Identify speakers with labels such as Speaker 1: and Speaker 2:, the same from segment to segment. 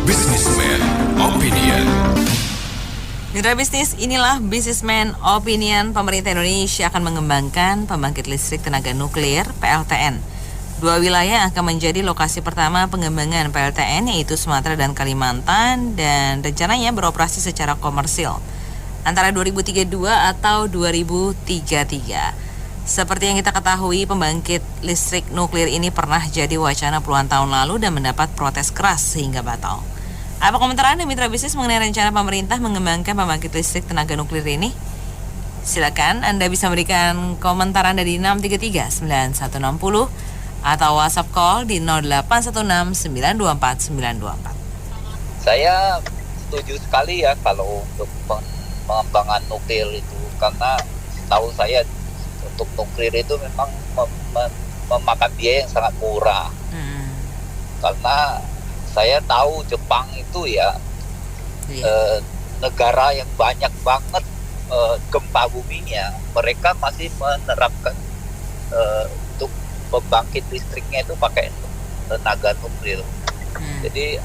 Speaker 1: Businessman Opinion.
Speaker 2: Mitra bisnis, inilah Businessman Opinion. Pemerintah Indonesia akan mengembangkan pembangkit listrik tenaga nuklir (PLTN). Dua wilayah akan menjadi lokasi pertama pengembangan PLTN, yaitu Sumatera dan Kalimantan, dan rencananya beroperasi secara komersil antara 2032 atau 2033. Seperti yang kita ketahui, pembangkit listrik nuklir ini pernah jadi wacana puluhan tahun lalu dan mendapat protes keras sehingga batal. Apa komentar Anda mitra bisnis mengenai rencana pemerintah mengembangkan pembangkit listrik tenaga nuklir ini? Silakan Anda bisa memberikan komentar Anda di 633-9160 atau WhatsApp call di 0816-924-924.
Speaker 3: Saya setuju sekali ya kalau untuk pengembangan nuklir itu, karena tahu saya untuk nuklir itu memang memakan biaya yang sangat murah. Karena saya tahu Jepang itu ya negara yang banyak banget gempa buminya, mereka masih menerapkan untuk pembangkit listriknya itu pakai tenaga nuklir. Jadi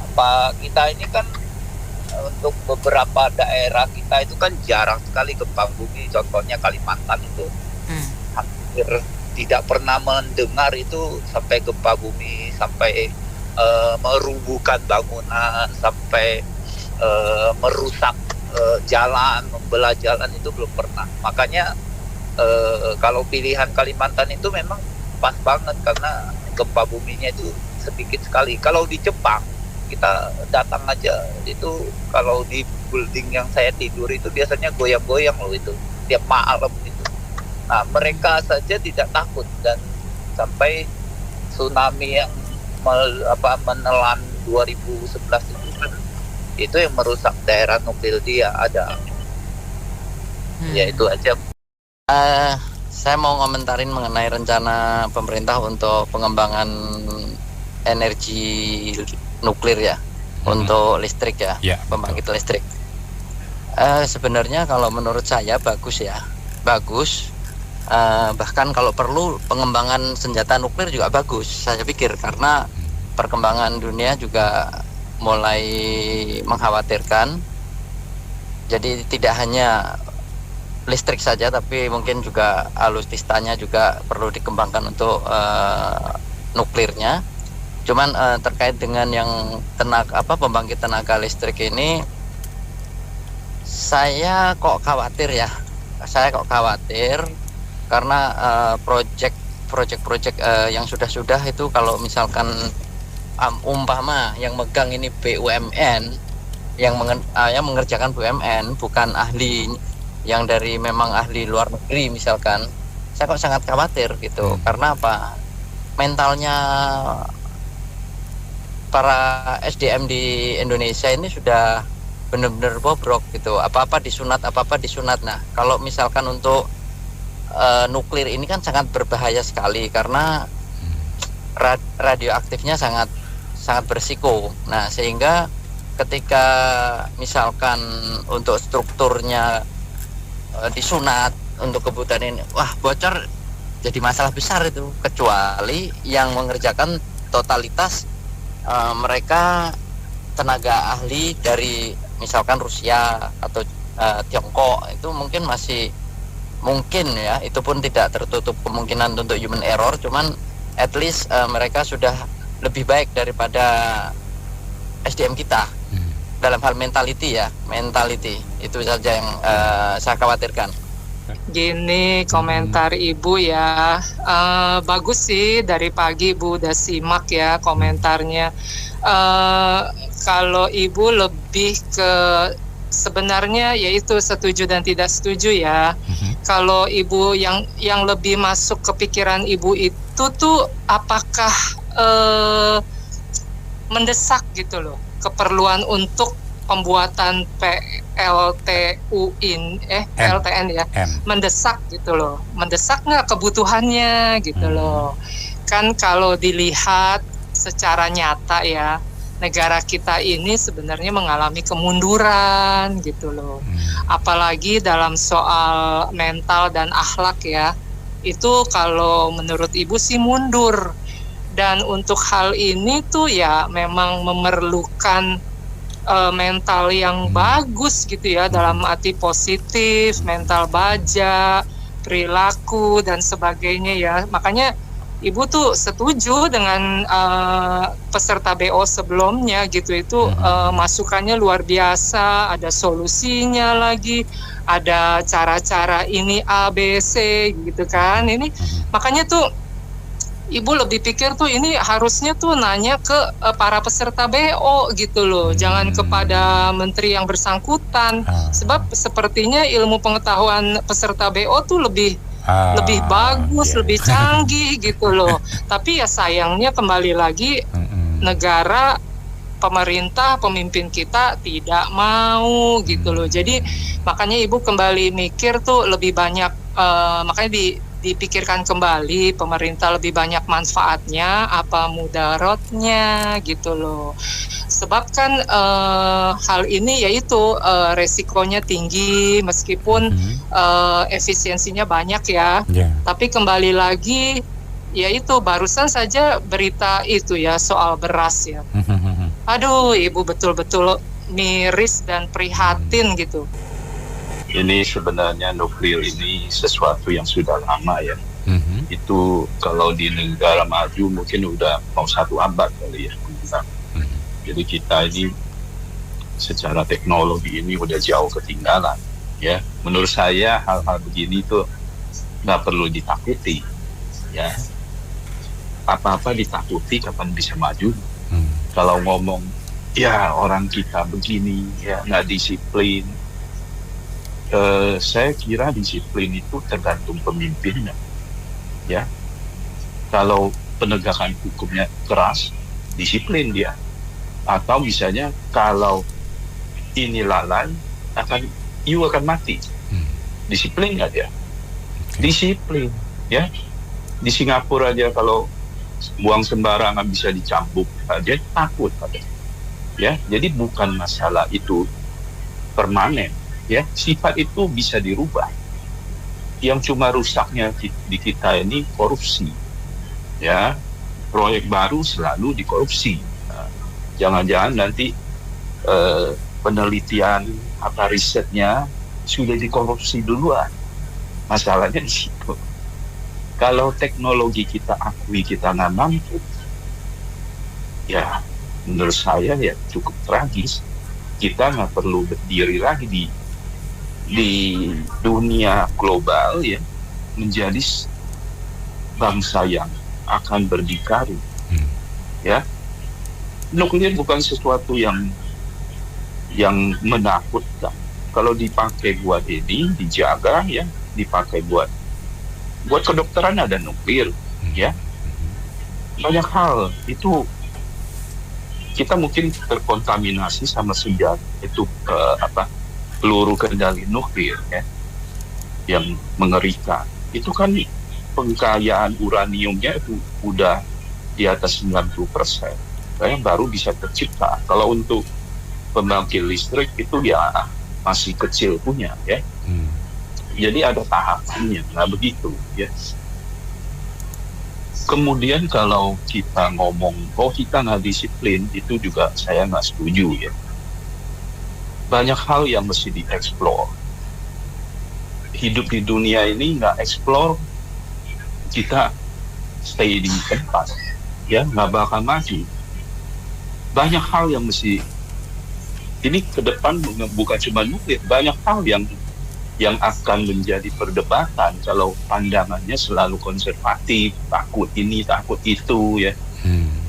Speaker 3: kita ini kan untuk beberapa daerah kita itu kan jarang sekali gempa bumi. Contohnya Kalimantan itu hampir tidak pernah mendengar itu sampai gempa bumi, sampai merubuhkan bangunan, sampai merusak jalan, membelah jalan, itu belum pernah. Makanya kalau pilihan Kalimantan itu memang pas banget karena gempa buminya itu sedikit sekali. Kalau di Jepang kita datang aja itu, kalau di building yang saya tidur itu biasanya goyang-goyang loh itu tiap malam itu. Nah, mereka saja tidak takut, dan sampai tsunami yang menelan 2011 itu kan, itu yang merusak daerah nuklir dia ada. Ya itu aja.
Speaker 4: Saya mau ngomentarin mengenai rencana pemerintah untuk pengembangan energi nuklir ya, untuk listrik ya, pembangkit listrik. Sebenarnya kalau menurut saya bagus ya, bagus. Bahkan kalau perlu pengembangan senjata nuklir juga bagus, saya pikir, karena perkembangan dunia juga mulai mengkhawatirkan. Jadi tidak hanya listrik saja, tapi mungkin juga alutsistanya juga perlu dikembangkan untuk nuklirnya. Cuman terkait dengan yang pembangkit tenaga listrik ini, saya kok khawatir karena proyek yang sudah itu, kalau misalkan umpama yang megang ini BUMN, yang mengerjakan BUMN, bukan ahli yang dari memang ahli luar negeri misalkan, saya kok sangat khawatir gitu. Karena apa? Mentalnya para SDM di Indonesia ini sudah benar-benar bobrok gitu. Apa-apa disunat. Nah, kalau misalkan untuk nuklir ini kan sangat berbahaya sekali, karena radioaktifnya sangat berisiko. Nah, sehingga ketika misalkan untuk strukturnya disunat untuk kebutuhan ini, bocor, jadi masalah besar itu. Kecuali yang mengerjakan totalitas mereka tenaga ahli dari misalkan Rusia atau Tiongkok, itu mungkin masih mungkin ya, itu pun tidak tertutup kemungkinan untuk human error. Cuman at least mereka sudah lebih baik daripada SDM kita dalam hal mentality itu saja yang saya khawatirkan.
Speaker 5: Gini komentar Ibu ya, bagus sih, dari pagi Ibu udah simak ya komentarnya. Kalau Ibu lebih ke sebenarnya yaitu setuju dan tidak setuju ya. Kalau Ibu yang lebih masuk ke pikiran Ibu itu tuh apakah mendesak gitu loh, keperluan untuk pembuatan PLTN ya, mendesak gitu loh, mendesak nggak kebutuhannya gitu loh. Kan kalau dilihat secara nyata ya, negara kita ini sebenarnya mengalami kemunduran gitu loh. Apalagi dalam soal mental dan akhlak ya, itu kalau menurut Ibu sih mundur. Dan untuk hal ini tuh ya memang memerlukan mental yang bagus gitu ya, dalam arti positif, mental baja, perilaku dan sebagainya ya. Makanya Ibu tuh setuju dengan peserta BO sebelumnya gitu, itu masukannya luar biasa, ada solusinya lagi, ada cara-cara ini A, B, C gitu kan. Ini makanya tuh Ibu lebih pikir tuh ini harusnya tuh nanya ke para peserta BO gitu loh, jangan kepada menteri yang bersangkutan, sebab sepertinya ilmu pengetahuan peserta BO tuh lebih bagus, lebih canggih gitu loh. Tapi ya sayangnya kembali lagi negara, pemerintah, pemimpin kita tidak mau gitu loh. Jadi makanya Ibu kembali mikir tuh lebih banyak, makanya dipikirkan kembali, pemerintah lebih banyak manfaatnya apa mudaratnya gitu loh. Sebab kan hal ini yaitu resikonya tinggi meskipun efisiensinya banyak ya. Tapi kembali lagi yaitu barusan saja berita itu ya soal beras ya. Aduh, Ibu betul-betul miris dan prihatin gitu.
Speaker 6: Ini sebenarnya nuklir ini sesuatu yang sudah lama ya. Itu kalau di negara maju mungkin udah mau 1 abad kali ya. Jadi kita ini secara teknologi ini udah jauh ketinggalan ya. Menurut saya hal-hal begini tuh nggak perlu ditakuti ya. Apa-apa ditakuti kapan bisa maju. Kalau ngomong ya orang kita begini ya nggak disiplin, saya kira disiplin itu tergantung pemimpinnya ya. Kalau penegakan hukumnya keras, disiplin dia. Atau misalnya kalau ini lalai, you akan mati. Disiplin nggak dia? Disiplin ya. Di Singapura aja kalau buang sembarangan bisa dicambuk aja, takut ya. Jadi bukan masalah itu permanen ya, sifat itu bisa dirubah. Yang cuma rusaknya di kita ini korupsi ya. Proyek baru selalu dikorupsi. Jangan-jangan nanti penelitian apa risetnya sudah dikorupsi duluan. Masalahnya di situ. Kalau teknologi kita akui kita nggak mampu, ya menurut saya ya cukup tragis. Kita nggak perlu berdiri lagi di dunia global ya, menjadi bangsa yang akan berdikari ya. Nuklir bukan sesuatu yang menakutkan. Kalau dipakai buat ini, dijaga ya, dipakai buat kedokteran ada nuklir ya. Banyak hal itu kita mungkin terkontaminasi sama senjata itu peluru kendali nuklir ya, yang mengerikan. Itu kan pengkayaan uraniumnya itu udah di atas 90%. Yang baru bisa tercipta. Kalau untuk pembangkit listrik itu ya masih kecil punya ya. Jadi ada tahapannya, nggak begitu ya. Kemudian kalau kita ngomong kita nggak disiplin, itu juga saya nggak setuju ya. Banyak hal yang mesti dieksplor. Hidup di dunia ini nggak eksplor, kita stay di tempat ya, nggak bakal maju. Banyak hal yang mesti ini ke depan, bukan cuma nuklir, banyak hal yang akan menjadi perdebatan kalau pandangannya selalu konservatif, takut ini, takut itu ya.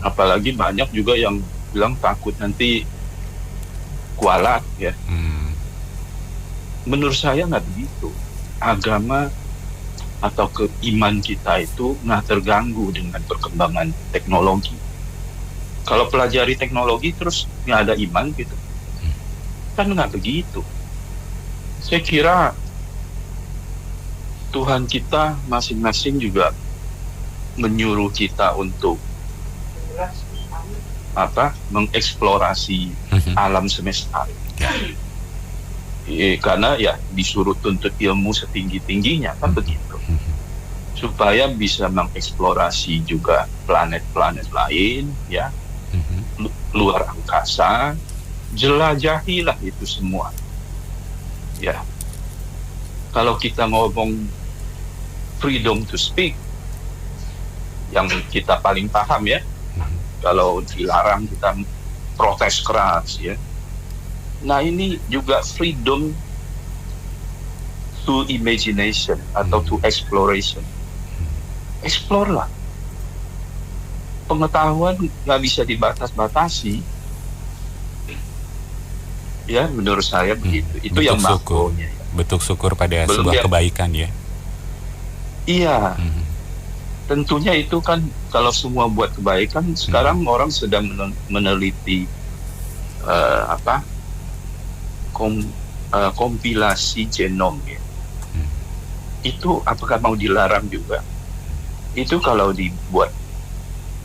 Speaker 6: Apalagi banyak juga yang bilang takut nanti kualat ya. Menurut saya nggak begitu. Agama atau keiman kita itu nggak terganggu dengan perkembangan teknologi. Kalau pelajari teknologi terus nggak ada iman gitu, kan nggak begitu. Saya kira Tuhan kita masing-masing juga menyuruh kita untuk mengeksplorasi alam semesta. Karena ya disuruh tuntut ilmu setinggi-tingginya kan begitu, supaya bisa mengeksplorasi juga planet-planet lain ya, luar angkasa, jelajahilah itu semua. Ya, kalau kita ngomong freedom to speak, yang kita paling paham ya, kalau dilarang kita protes keras ya. Nah ini juga freedom to imagination atau to exploration. Explore lah. Pengetahuan nggak bisa dibatas-batasi. Ya menurut saya begitu. Itu yang makronya.
Speaker 7: Bentuk syukur pada sebuah kebaikan ya. Iya.
Speaker 6: Tentunya itu kan kalau semua buat kebaikan, sekarang orang sedang meneliti kompilasi genom ya. Itu apakah mau dilarang juga? Itu kalau dibuat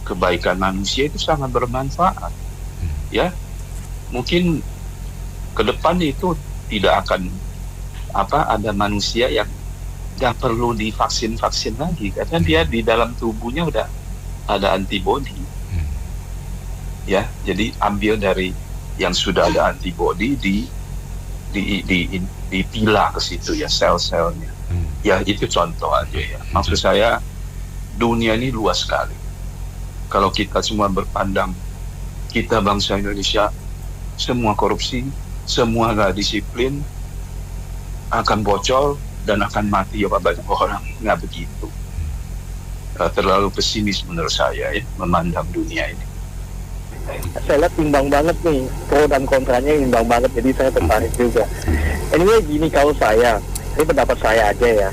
Speaker 6: kebaikan manusia itu sangat bermanfaat. Ya. Mungkin ke depan itu tidak akan ada manusia yang nggak perlu divaksin lagi karena dia di dalam tubuhnya udah ada antibody. Ya, jadi ambil dari yang sudah ada antibody dipilah ke situ ya sel-selnya. Ya itu contoh aja ya. Maksud saya dunia ini luas sekali. Kalau kita semua berpandang kita bangsa Indonesia semua korupsi, semua nggak disiplin, akan bocor dan akan mati banyak orang, nggak begitu. Terlalu pesimis menurut saya ya memandang dunia ini.
Speaker 8: Saya lihat imbang banget nih, pro dan kontranya imbang banget, jadi saya tertarik juga. Anyway gini, kalau ini pendapat saya aja ya.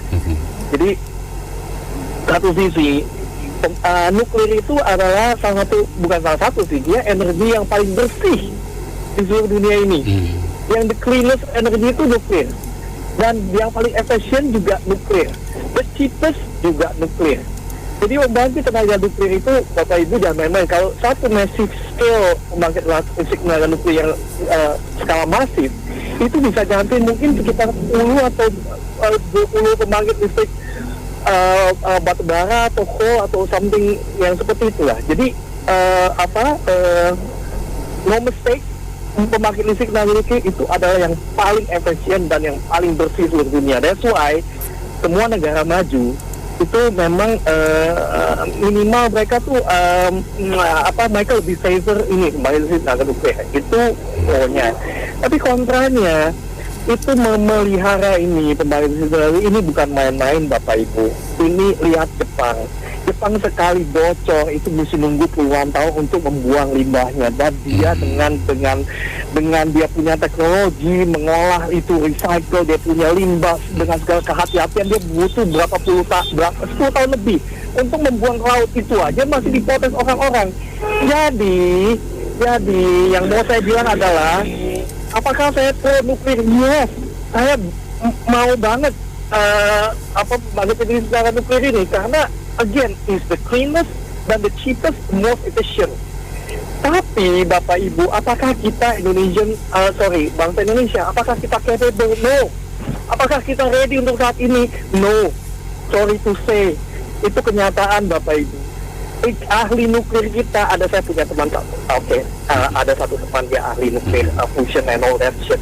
Speaker 8: Jadi satu sisi nuklir itu adalah bukan salah satu sih, dia energi yang paling bersih di seluruh dunia ini. Yang the cleanest energi itu nuklir. Dan yang paling efisien juga nuklir, the cheapest juga nuklir. Jadi membangkit tenaga nuklir itu, Bapak Ibu jangan main-main. Kalau satu massive scale pembangkit listrik tenaga nuklir yang skala masif, itu bisa ganti mungkin sekitar 10 atau 20 pembangkit listrik batu bara atau coal atau something yang seperti itulah. Jadi no mistake, pembangkit listrik tenaga nuklir itu adalah yang paling efisien dan yang paling bersih seluruh dunia. That's why semua negara maju itu memang minimal mereka tuh mereka lebih favor ini pembangkit listrik tenaga nuklir. Itu pokoknya. Tapi kontranya itu memelihara ini pembangkit listrik tenaga nuklir ini bukan main-main Bapak Ibu. Ini lihat Jepang sekali bocor itu mesti nunggu puluhan tahun untuk membuang limbahnya, dan dia dengan dia punya teknologi mengolah itu recycle, dia punya limbah dengan segala kehati-hatian, dia butuh 10 tahun lebih untuk membuang ke laut. Itu aja masih diprotes orang-orang. Jadi yang mau saya bilang adalah apakah saya pro nuklir? Yes, saya mau banget pembangkit listrik nuklir ini karena again, is the cleanest dan the cheapest, most efficient. Tapi Bapak Ibu, apakah kita bangsa Indonesia, apakah kita capable? No. Apakah kita ready untuk saat ini? No. Sorry to say, itu kenyataan Bapak Ibu. Ahli nuklir kita, saya punya teman ada satu teman dia ahli nuklir, fusion and all that shit.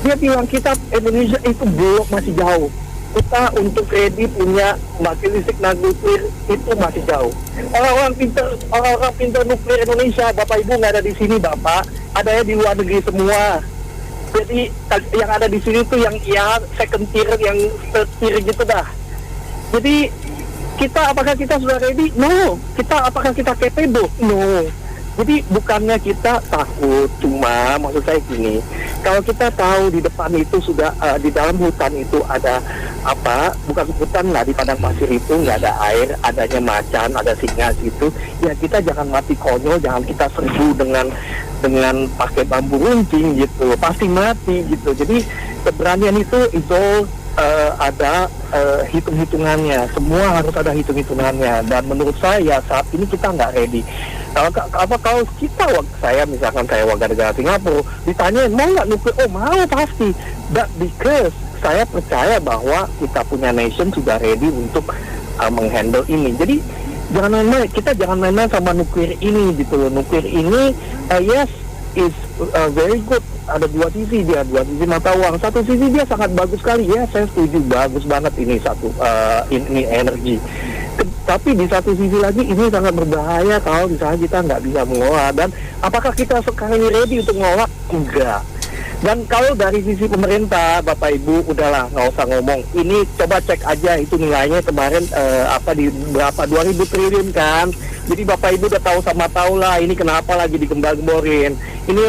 Speaker 8: Dia bilang kita Indonesia itu belum, masih jauh. Kita untuk ready punya pembangkit listrik tenaga nuklir itu masih jauh. Orang-orang pintar nuklir Indonesia, Bapak Ibu nggak ada di sini Bapak, adanya di luar negeri semua. Jadi yang ada di sini tuh yang second tier, yang third tier gitu dah. Jadi apakah kita sudah ready? No. Apakah kita capable? No. Jadi bukannya kita takut, cuma maksud saya gini, kalau kita tahu di depan itu sudah di dalam hutan itu ada bukan hutan lah, di padang pasir itu nggak ada air, adanya macan, ada singa situ, ya kita jangan mati konyol, jangan kita serbu dengan pakai bambu runcing gitu, pasti mati gitu. Jadi keberanian itu ada hitung-hitungannya, semua harus ada hitung-hitungannya, dan menurut saya saat ini kita nggak ready. Kalau saya misalkan saya warga negara Singapura, ditanyain mau nggak nuklir, mau pasti. Because saya percaya bahwa kita punya nation sudah ready untuk menghandle ini. Jadi kita jangan main-main sama nuklir ini gitu loh. Nuklir ini yes is very good. Ada dua sisi mata uang. Satu sisi dia sangat bagus sekali ya, saya setuju, bagus banget ini ini energi. Tapi di satu sisi lagi ini sangat berbahaya kalau misalnya kita nggak bisa mengolah. Dan apakah kita sekarang ini ready untuk mengolah? Enggak. Dan kalau dari sisi pemerintah, Bapak Ibu, udahlah nggak usah ngomong. Ini coba cek aja itu nilainya kemarin di berapa 2.000 triliun kan. Jadi Bapak Ibu udah tahu lah ini kenapa lagi digembar-gemborin. Ini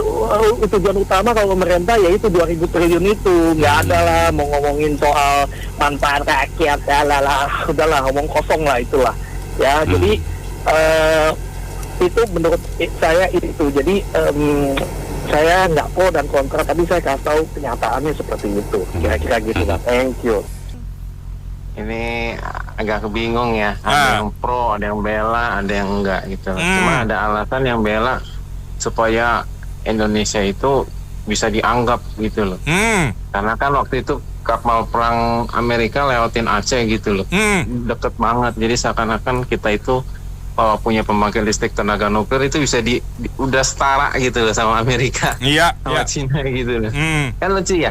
Speaker 8: tujuan utama kalau pemerintah yaitu 2.000 triliun itu. Nggak ada lah mau ngomongin soal manfaat rakyat, udahlah ngomong kosong lah itulah. Ya, jadi itu menurut saya itu. Jadi saya nggak pro dan kontra, tapi saya kasih tahu kenyataannya seperti itu. Kira-kira gitu lah. Thank you.
Speaker 9: Ini agak kebingung ya. Ada yang pro, ada yang bela, ada yang enggak gitu. Cuma ada alasan yang bela supaya Indonesia itu bisa dianggap gitu loh. Karena kan waktu itu kapal perang Amerika lewatin Aceh gitu loh. Deket banget. Jadi seakan-akan kita itu punya pembangkit listrik tenaga nuklir itu bisa udah setara gitu loh sama Amerika, sama Cina gitu loh. Kan lucu ya,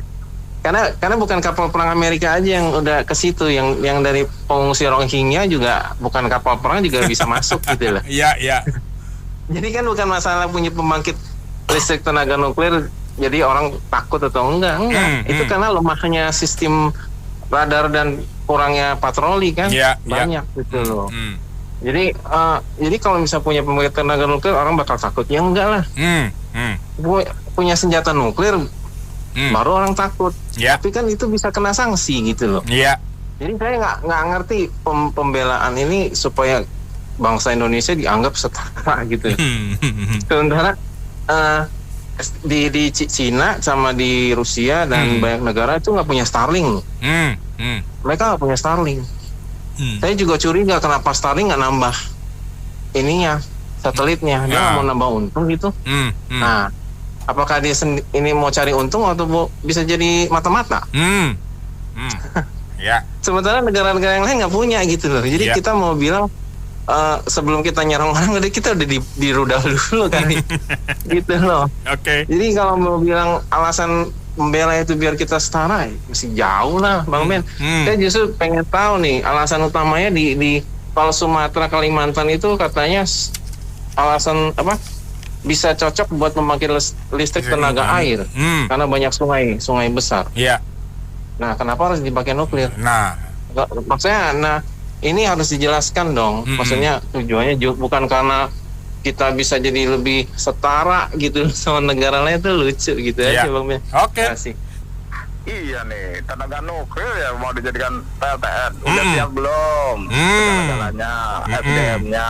Speaker 9: karena bukan kapal perang Amerika aja yang udah ke situ, yang dari pengungsi Rohingya juga bukan kapal perang juga bisa masuk gitu loh.
Speaker 7: Iya.
Speaker 9: Jadi kan bukan masalah punya pembangkit listrik tenaga nuklir jadi orang takut atau enggak. Itu karena lemahnya sistem radar dan kurangnya patroli kan, banyak gitu loh. Jadi kalau misalnya punya pembangkit tenaga nuklir orang bakal takut, ya enggak lah. Punya senjata nuklir baru orang takut. Tapi kan itu bisa kena sanksi gitu loh. Jadi saya nggak ngerti pembelaan ini supaya bangsa Indonesia dianggap setara gitu. Sementara di Cina sama di Rusia dan banyak negara itu nggak punya Starlink loh. Mereka nggak punya Starlink. Saya juga curiga kenapa Starlink nggak nambah ininya, satelitnya. Dia nggak mau nambah untung gitu. Nah, apakah dia ini mau cari untung atau bisa jadi mata-mata? Sementara negara-negara yang lain nggak punya gitu loh. Jadi kita mau bilang sebelum kita nyerang orang, kita udah di rudal dulu kali. Gitu loh. Jadi kalau mau bilang alasan membela itu biar kita setara, masih jauh lah Bang Ben. Saya justru pengen tahu nih alasan utamanya di kalau Sumatera, Kalimantan itu katanya alasan apa bisa cocok buat membangkit listrik tenaga air karena banyak sungai besar. Nah, kenapa harus dipakai nuklir? Maksudnya ini harus dijelaskan dong. Maksudnya tujuannya bukan karena kita bisa jadi lebih setara gitu sama negara lain, itu lucu gitu aja Bang Ben. Kasih.
Speaker 10: Iya nih, tenaga nuklir ya mau dijadikan PLTN. Udah siap belum? Segala-galanya, SDM-nya.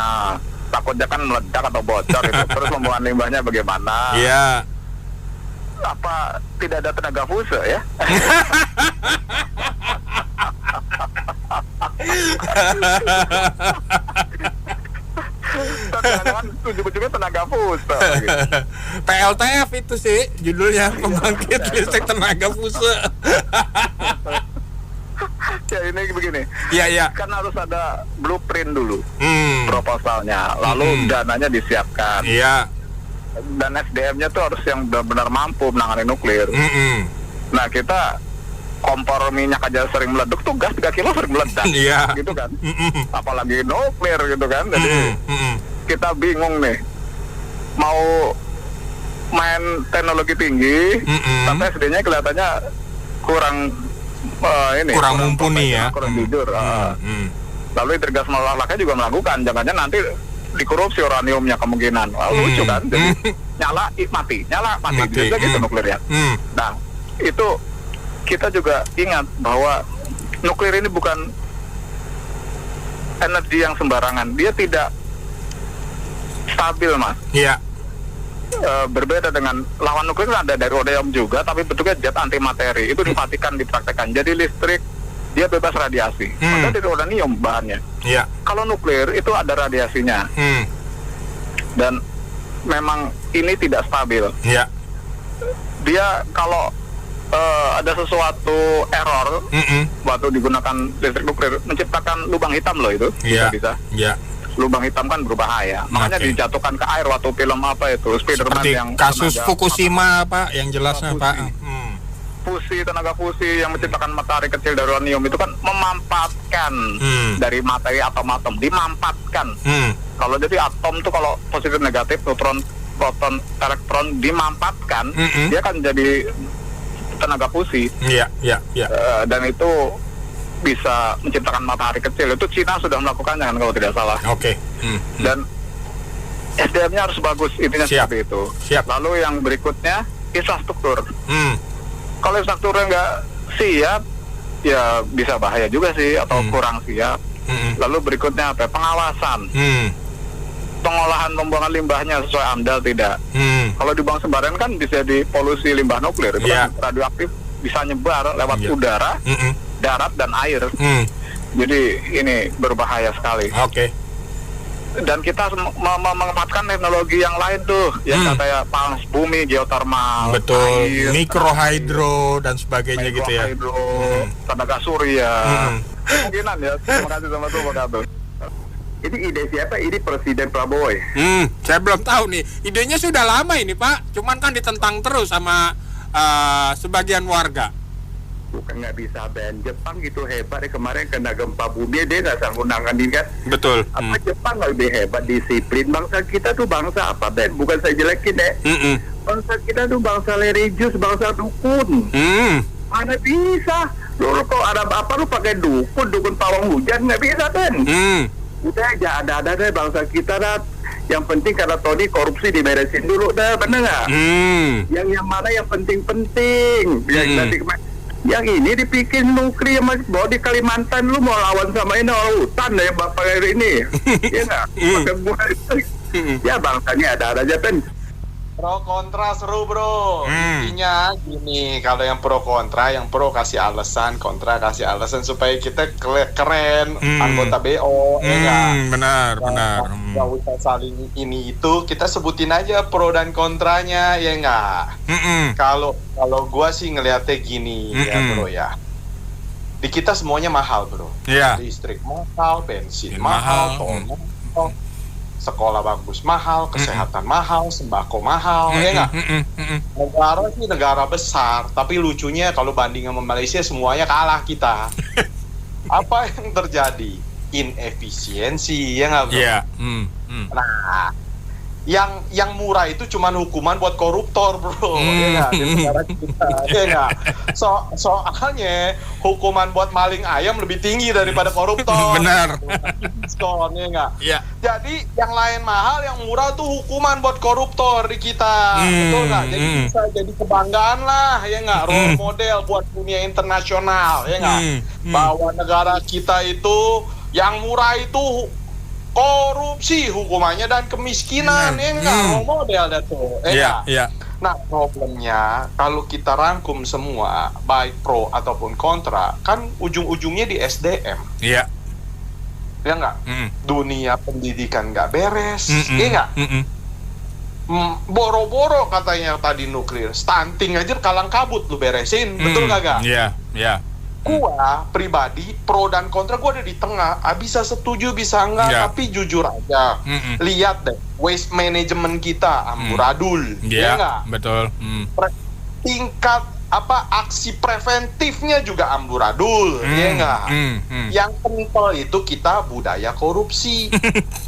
Speaker 10: Takutnya kan meledak atau bocor itu. Terus pembuangan limbahnya bagaimana? Apa tidak ada tenaga fuse ya? Jangan ujung-ujungnya tenaga fuse gitu.
Speaker 7: PLTF itu sih judulnya, pembangkit listrik tenaga fuse.
Speaker 10: Ya ini begini. Kan harus ada blueprint dulu, proposalnya, lalu dananya disiapkan. Dan SDM-nya tuh harus yang benar-benar mampu menangani nuklir. Nah, kita kompor minyak aja sering meledak tuh, gas 3 kilo sering meledak, gitu kan. Apalagi nuklir gitu kan. Jadi kita bingung nih, mau main teknologi tinggi, tapi SD-nya kelihatannya kurang mumpuni ya, kurang jujur. Lalu Intergas Melolaknya juga melakukan, jangan-jangan nanti dikorupsi uraniumnya kemungkinan. Lucu kan, jadi nyala mati bisa gitu nuklir ya. Nah, itu kita juga ingat bahwa nuklir ini bukan energi yang sembarangan. Dia tidak stabil, Mas. Berbeda dengan lawan nuklir, ada dari uranium juga, tapi bentuknya zat antimateri. Itu dimatikan, dipraktekkan. Jadi listrik dia bebas radiasi. Padahal dari uranium bahannya. Kalau nuklir itu ada radiasinya. Dan memang ini tidak stabil. Dia kalau ada sesuatu error waktu digunakan listrik nuklir, menciptakan lubang hitam loh itu. Bisa. lubang hitam kan berbahaya. Makanya dijatuhkan ke air waktu film apa itu Spider-Man
Speaker 11: seperti
Speaker 10: yang
Speaker 11: kasus Fukushima Pak, yang jelasnya Pak.
Speaker 10: Tenaga fusi yang menciptakan matahari kecil dari uranium itu kan memampatkan dari materi atom-atom, dimampatkan. Kalau jadi atom tuh kalau positif negatif, neutron, proton, elektron dimampatkan, dia kan jadi tenaga fusi.
Speaker 11: Iya.
Speaker 10: Dan itu bisa menciptakan matahari kecil. Itu Cina sudah melakukannya kan kalau tidak salah. Dan SDM-nya harus bagus, intinya seperti itu. Lalu yang berikutnya infrastruktur. Kalau infrastrukturnya nggak siap, ya bisa bahaya juga sih, atau kurang siap. Lalu berikutnya apa? Pengawasan. Pengolahan pembuangan limbahnya sesuai AMDAL tidak. Kalau dibuang sembarangan kan bisa dipolusi limbah nuklir. Itu kan radioaktif bisa nyebar lewat udara, darat, dan air. Jadi ini berbahaya sekali. Dan kita memanfaatkan teknologi yang lain tuh, yang katanya panas bumi, geotermal,
Speaker 11: betul,
Speaker 10: air,
Speaker 11: mikrohidro dan sebagainya gitu ya.
Speaker 10: Tenaga surya. Kemungkinan ya. Terima kasih sama tuh Pak Gatot.
Speaker 12: Ini ide siapa? Ini Presiden Prabowo.
Speaker 11: Saya belum tahu nih. Idenya sudah lama ini Pak. Cuman kan ditentang terus sama sebagian warga.
Speaker 12: Bukan nggak bisa, Ben. Jepang gitu hebat kemarin kena gempa bumi, dia nggak sanggup nanganin kan.
Speaker 11: Betul.
Speaker 12: Apa Jepang lebih hebat disiplin? Bangsa kita tuh bangsa apa, Ben? Bukan saya jelekin deh. Bangsa kita tuh bangsa religius, bangsa dukun. Mana bisa? Lu kok ada apa lu pakai dukun pawang hujan, nggak bisa, Ben. Udah aja ada deh bangsa kita dah. Yang penting karena Tony korupsi diberesin dulu dah, bener nggak? Yang mana yang penting-penting. Yang ini dibikin nuklir mas, bawa di Kalimantan, lu mau lawan sama ini orang hutan ya bapak ini. Iya nggak? Ya bangsanya ada aja Ben.
Speaker 13: Pro kontra seru bro. Intinya gini, kalau yang pro kontra, yang pro kasih alasan, kontra kasih alasan supaya kita keren, anggota BO,
Speaker 11: benar.
Speaker 13: Nggak usah saling ini itu, kita sebutin aja pro dan kontranya, ya nggak. Kalau gua sih ngeliatnya gini ya bro ya. Di kita semuanya mahal bro. Listrik mahal, bensin mahal, tol mahal. Sekolah bagus mahal, kesehatan mahal, sembako mahal, ya nggak? Negara sih negara besar, tapi lucunya kalau banding sama Malaysia semuanya kalah kita. Apa yang terjadi? Inefisiensi, ya nggak bro? Nah, yang murah itu cuman hukuman buat koruptor bro, ya nggak? Di negara kita, ya nggak? Soalnya hukuman buat maling ayam lebih tinggi daripada koruptor.
Speaker 11: Benar.
Speaker 13: Diskon, ya nggak? Jadi yang lain mahal, yang murah tuh hukuman buat koruptor di kita, betul nggak? Jadi bisa jadi kebanggaan lah, ya nggak? Role model buat dunia internasional, ya nggak? Bahwa negara kita itu yang murah itu korupsi hukumannya dan kemiskinan, ya nggak? Role model dah tuh, Nah problemnya kalau kita rangkum semua baik pro ataupun kontra, kan ujung-ujungnya di SDM. Ya nggak? Dunia pendidikan nggak beres, ya nggak? Boro-boro katanya tadi nuklir, stunting aja kalang kabut lu beresin, betul nggak? Gua pribadi pro dan kontra, gua ada di tengah. Bisa setuju bisa enggak, tapi jujur aja, lihat deh waste management kita amburadul, ya enggak?
Speaker 11: Betul.
Speaker 13: Tingkat aksi preventifnya juga amburadul, ya enggak? Yang kental itu kita budaya korupsi,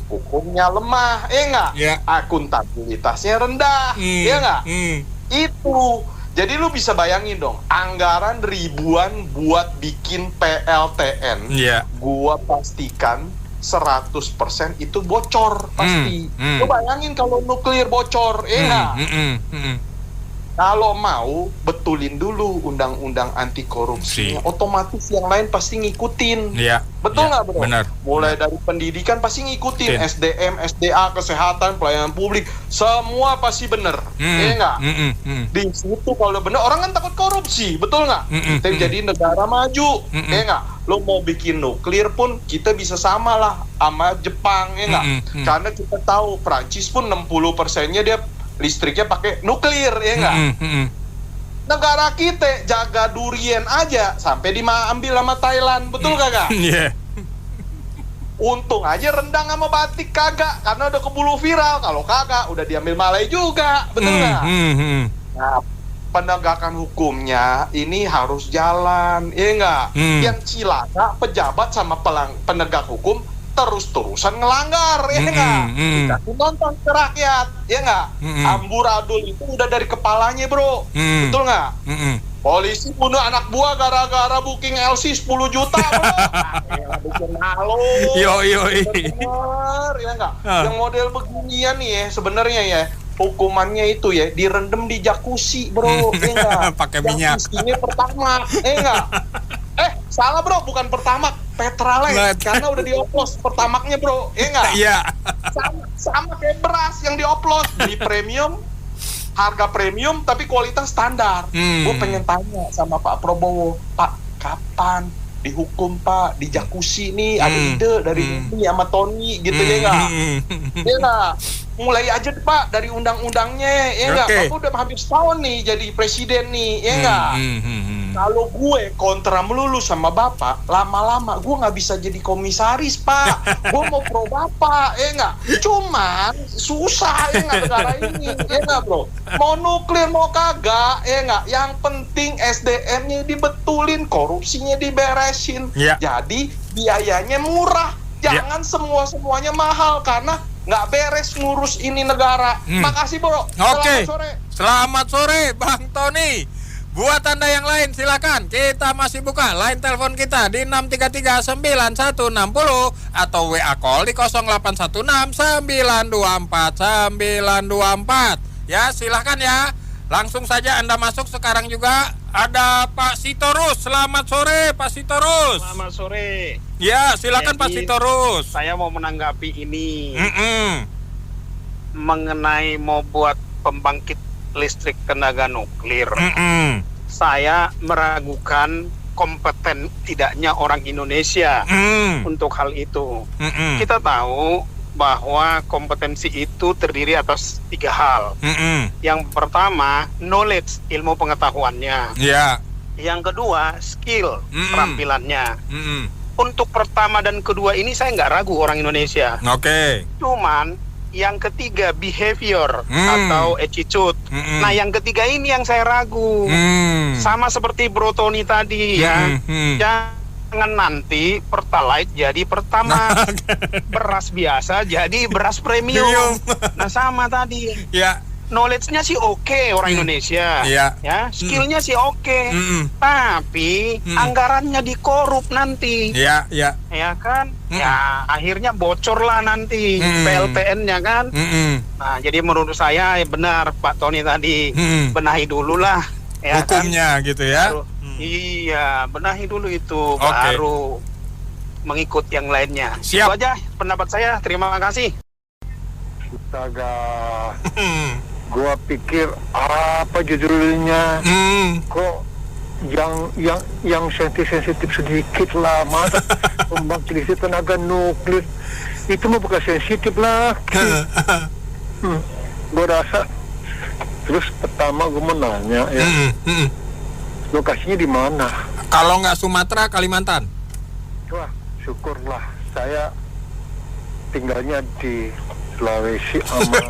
Speaker 13: hukumnya lemah, ya enggak? Akuntabilitasnya rendah, ya enggak? Itu. Jadi lu bisa bayangin dong, anggaran ribuan buat bikin PLTN, gua pastikan 100% itu bocor pasti. Lu bayangin kalau nuklir bocor, Kalau mau betulin dulu undang-undang anti korupsi, otomatis yang lain pasti ngikutin. Betul nggak bro?
Speaker 11: Benar.
Speaker 13: Mulai dari pendidikan pasti ngikutin, SDM, SDA, kesehatan, pelayanan publik, semua pasti bener, ya nggak? Di situ kalau bener, orang kan takut korupsi, betul nggak? Kita jadi negara maju, ya nggak? Lo mau bikin nuklir pun kita bisa sama lah sama Jepang, ya nggak? Karena kita tahu Prancis pun 60%-nya dia listriknya pakai nuklir, ya nggak? Negara kita jaga durian aja sampai diambil sama Thailand, betul kagak? Untung aja rendang sama batik kagak, karena udah keburu viral. Kalau kagak, udah diambil Malay juga, betul nggak? Nah, penegakan hukumnya ini harus jalan, ya nggak? Yang cilaka pejabat sama penegak hukum terus-terusan ngelanggar, ya nggak? Dikasih nonton ke rakyat, ya nggak? Amburadul itu udah dari kepalanya, bro, betul nggak? Polisi bunuh anak buah gara-gara booking LC 10 juta, bro. Bikin malu.
Speaker 11: Yo.
Speaker 13: Bener, ya nggak? Yang model beginian nih ya, sebenarnya ya, hukumannya itu ya direndam di jacuzzi, bro. Ya nggak?
Speaker 11: Pakai minyak.
Speaker 13: Jacuzzinya pertama, nggak? Salah, bro, bukan pertama, Petralite, karena udah dioplos pertamaknya, bro. Ya nggak?
Speaker 11: Iya.
Speaker 13: Sama kayak beras yang dioplos, beli premium, harga premium tapi kualitas standar. Gue pengen tanya sama Pak Prabowo, Pak, kapan dihukum, Pak, di jacuzzi nih? Ada ide dari ini sama Tony gitu, ya nggak? Ya nggak? Mulai aja, Pak, dari undang-undangnya, ya nggak? Aku udah hampir setahun nih jadi presiden nih, ya nggak? Kalau gue kontra melulu sama Bapak, lama-lama gue nggak bisa jadi komisaris, Pak. Gue mau pro Bapak, ya nggak? Cuman susah, ya nggak, negara ini, ya nggak, bro? Mau nuklir mau kagak, ya nggak? Yang penting SDM-nya dibetulin, korupsinya diberesin. Jadi biayanya murah, jangan semuanya mahal, karena nggak beres ngurus ini negara. Makasih, bro.
Speaker 11: Oke. Selamat sore, Bang Tony. Buat Anda yang lain silakan, kita masih buka line telepon kita di 6339160 atau WA call di 0816924924. Ya, silakan ya. Langsung saja Anda masuk sekarang juga. Ada Pak Sitorus. Selamat sore, Pak Sitorus.
Speaker 14: Selamat sore.
Speaker 11: Ya, silakan. Jadi, Pak Sitorus.
Speaker 14: Saya mau menanggapi ini. Mengenai mau buat pembangkit listrik tenaga nuklir. Saya meragukan kompeten tidaknya orang Indonesia untuk hal itu. Kita tahu bahwa kompetensi itu terdiri atas 3 hal. Yang pertama, knowledge, ilmu pengetahuannya. Yang kedua, skill, keterampilannya. Untuk pertama dan kedua ini saya nggak ragu orang Indonesia. Cuman yang ketiga, behavior atau attitude. Nah, yang ketiga ini yang saya ragu. Sama seperti Bro Tony tadi, ya. Jangan nanti Pertalite jadi pertama, beras biasa jadi beras premium. Nah, sama tadi. Knowledge-nya sih oke orang Indonesia, ya, skillnya sih oke, tapi anggarannya dikorup nanti, ya kan, ya akhirnya bocor lah nanti PLTN-nya kan. Nah, jadi menurut saya benar Pak Tony tadi, benahi dulu lah, ya
Speaker 11: hukumnya kan? Gitu ya.
Speaker 14: Iya, benahi dulu itu, baru mengikut yang lainnya. Itu aja pendapat saya. Terima kasih.
Speaker 12: Astaga. Gua pikir apa judulnya? Kok yang sensitif sedikit lah, masa pembangkit listrik tenaga nuklir itu mah bukan sensitif lah. Gua rasa. Terus pertama gua mau nanya ya, lokasinya di mana?
Speaker 11: Kalau nggak Sumatera, Kalimantan.
Speaker 12: Wah, syukurlah, saya tinggalnya di Sulawesi aman,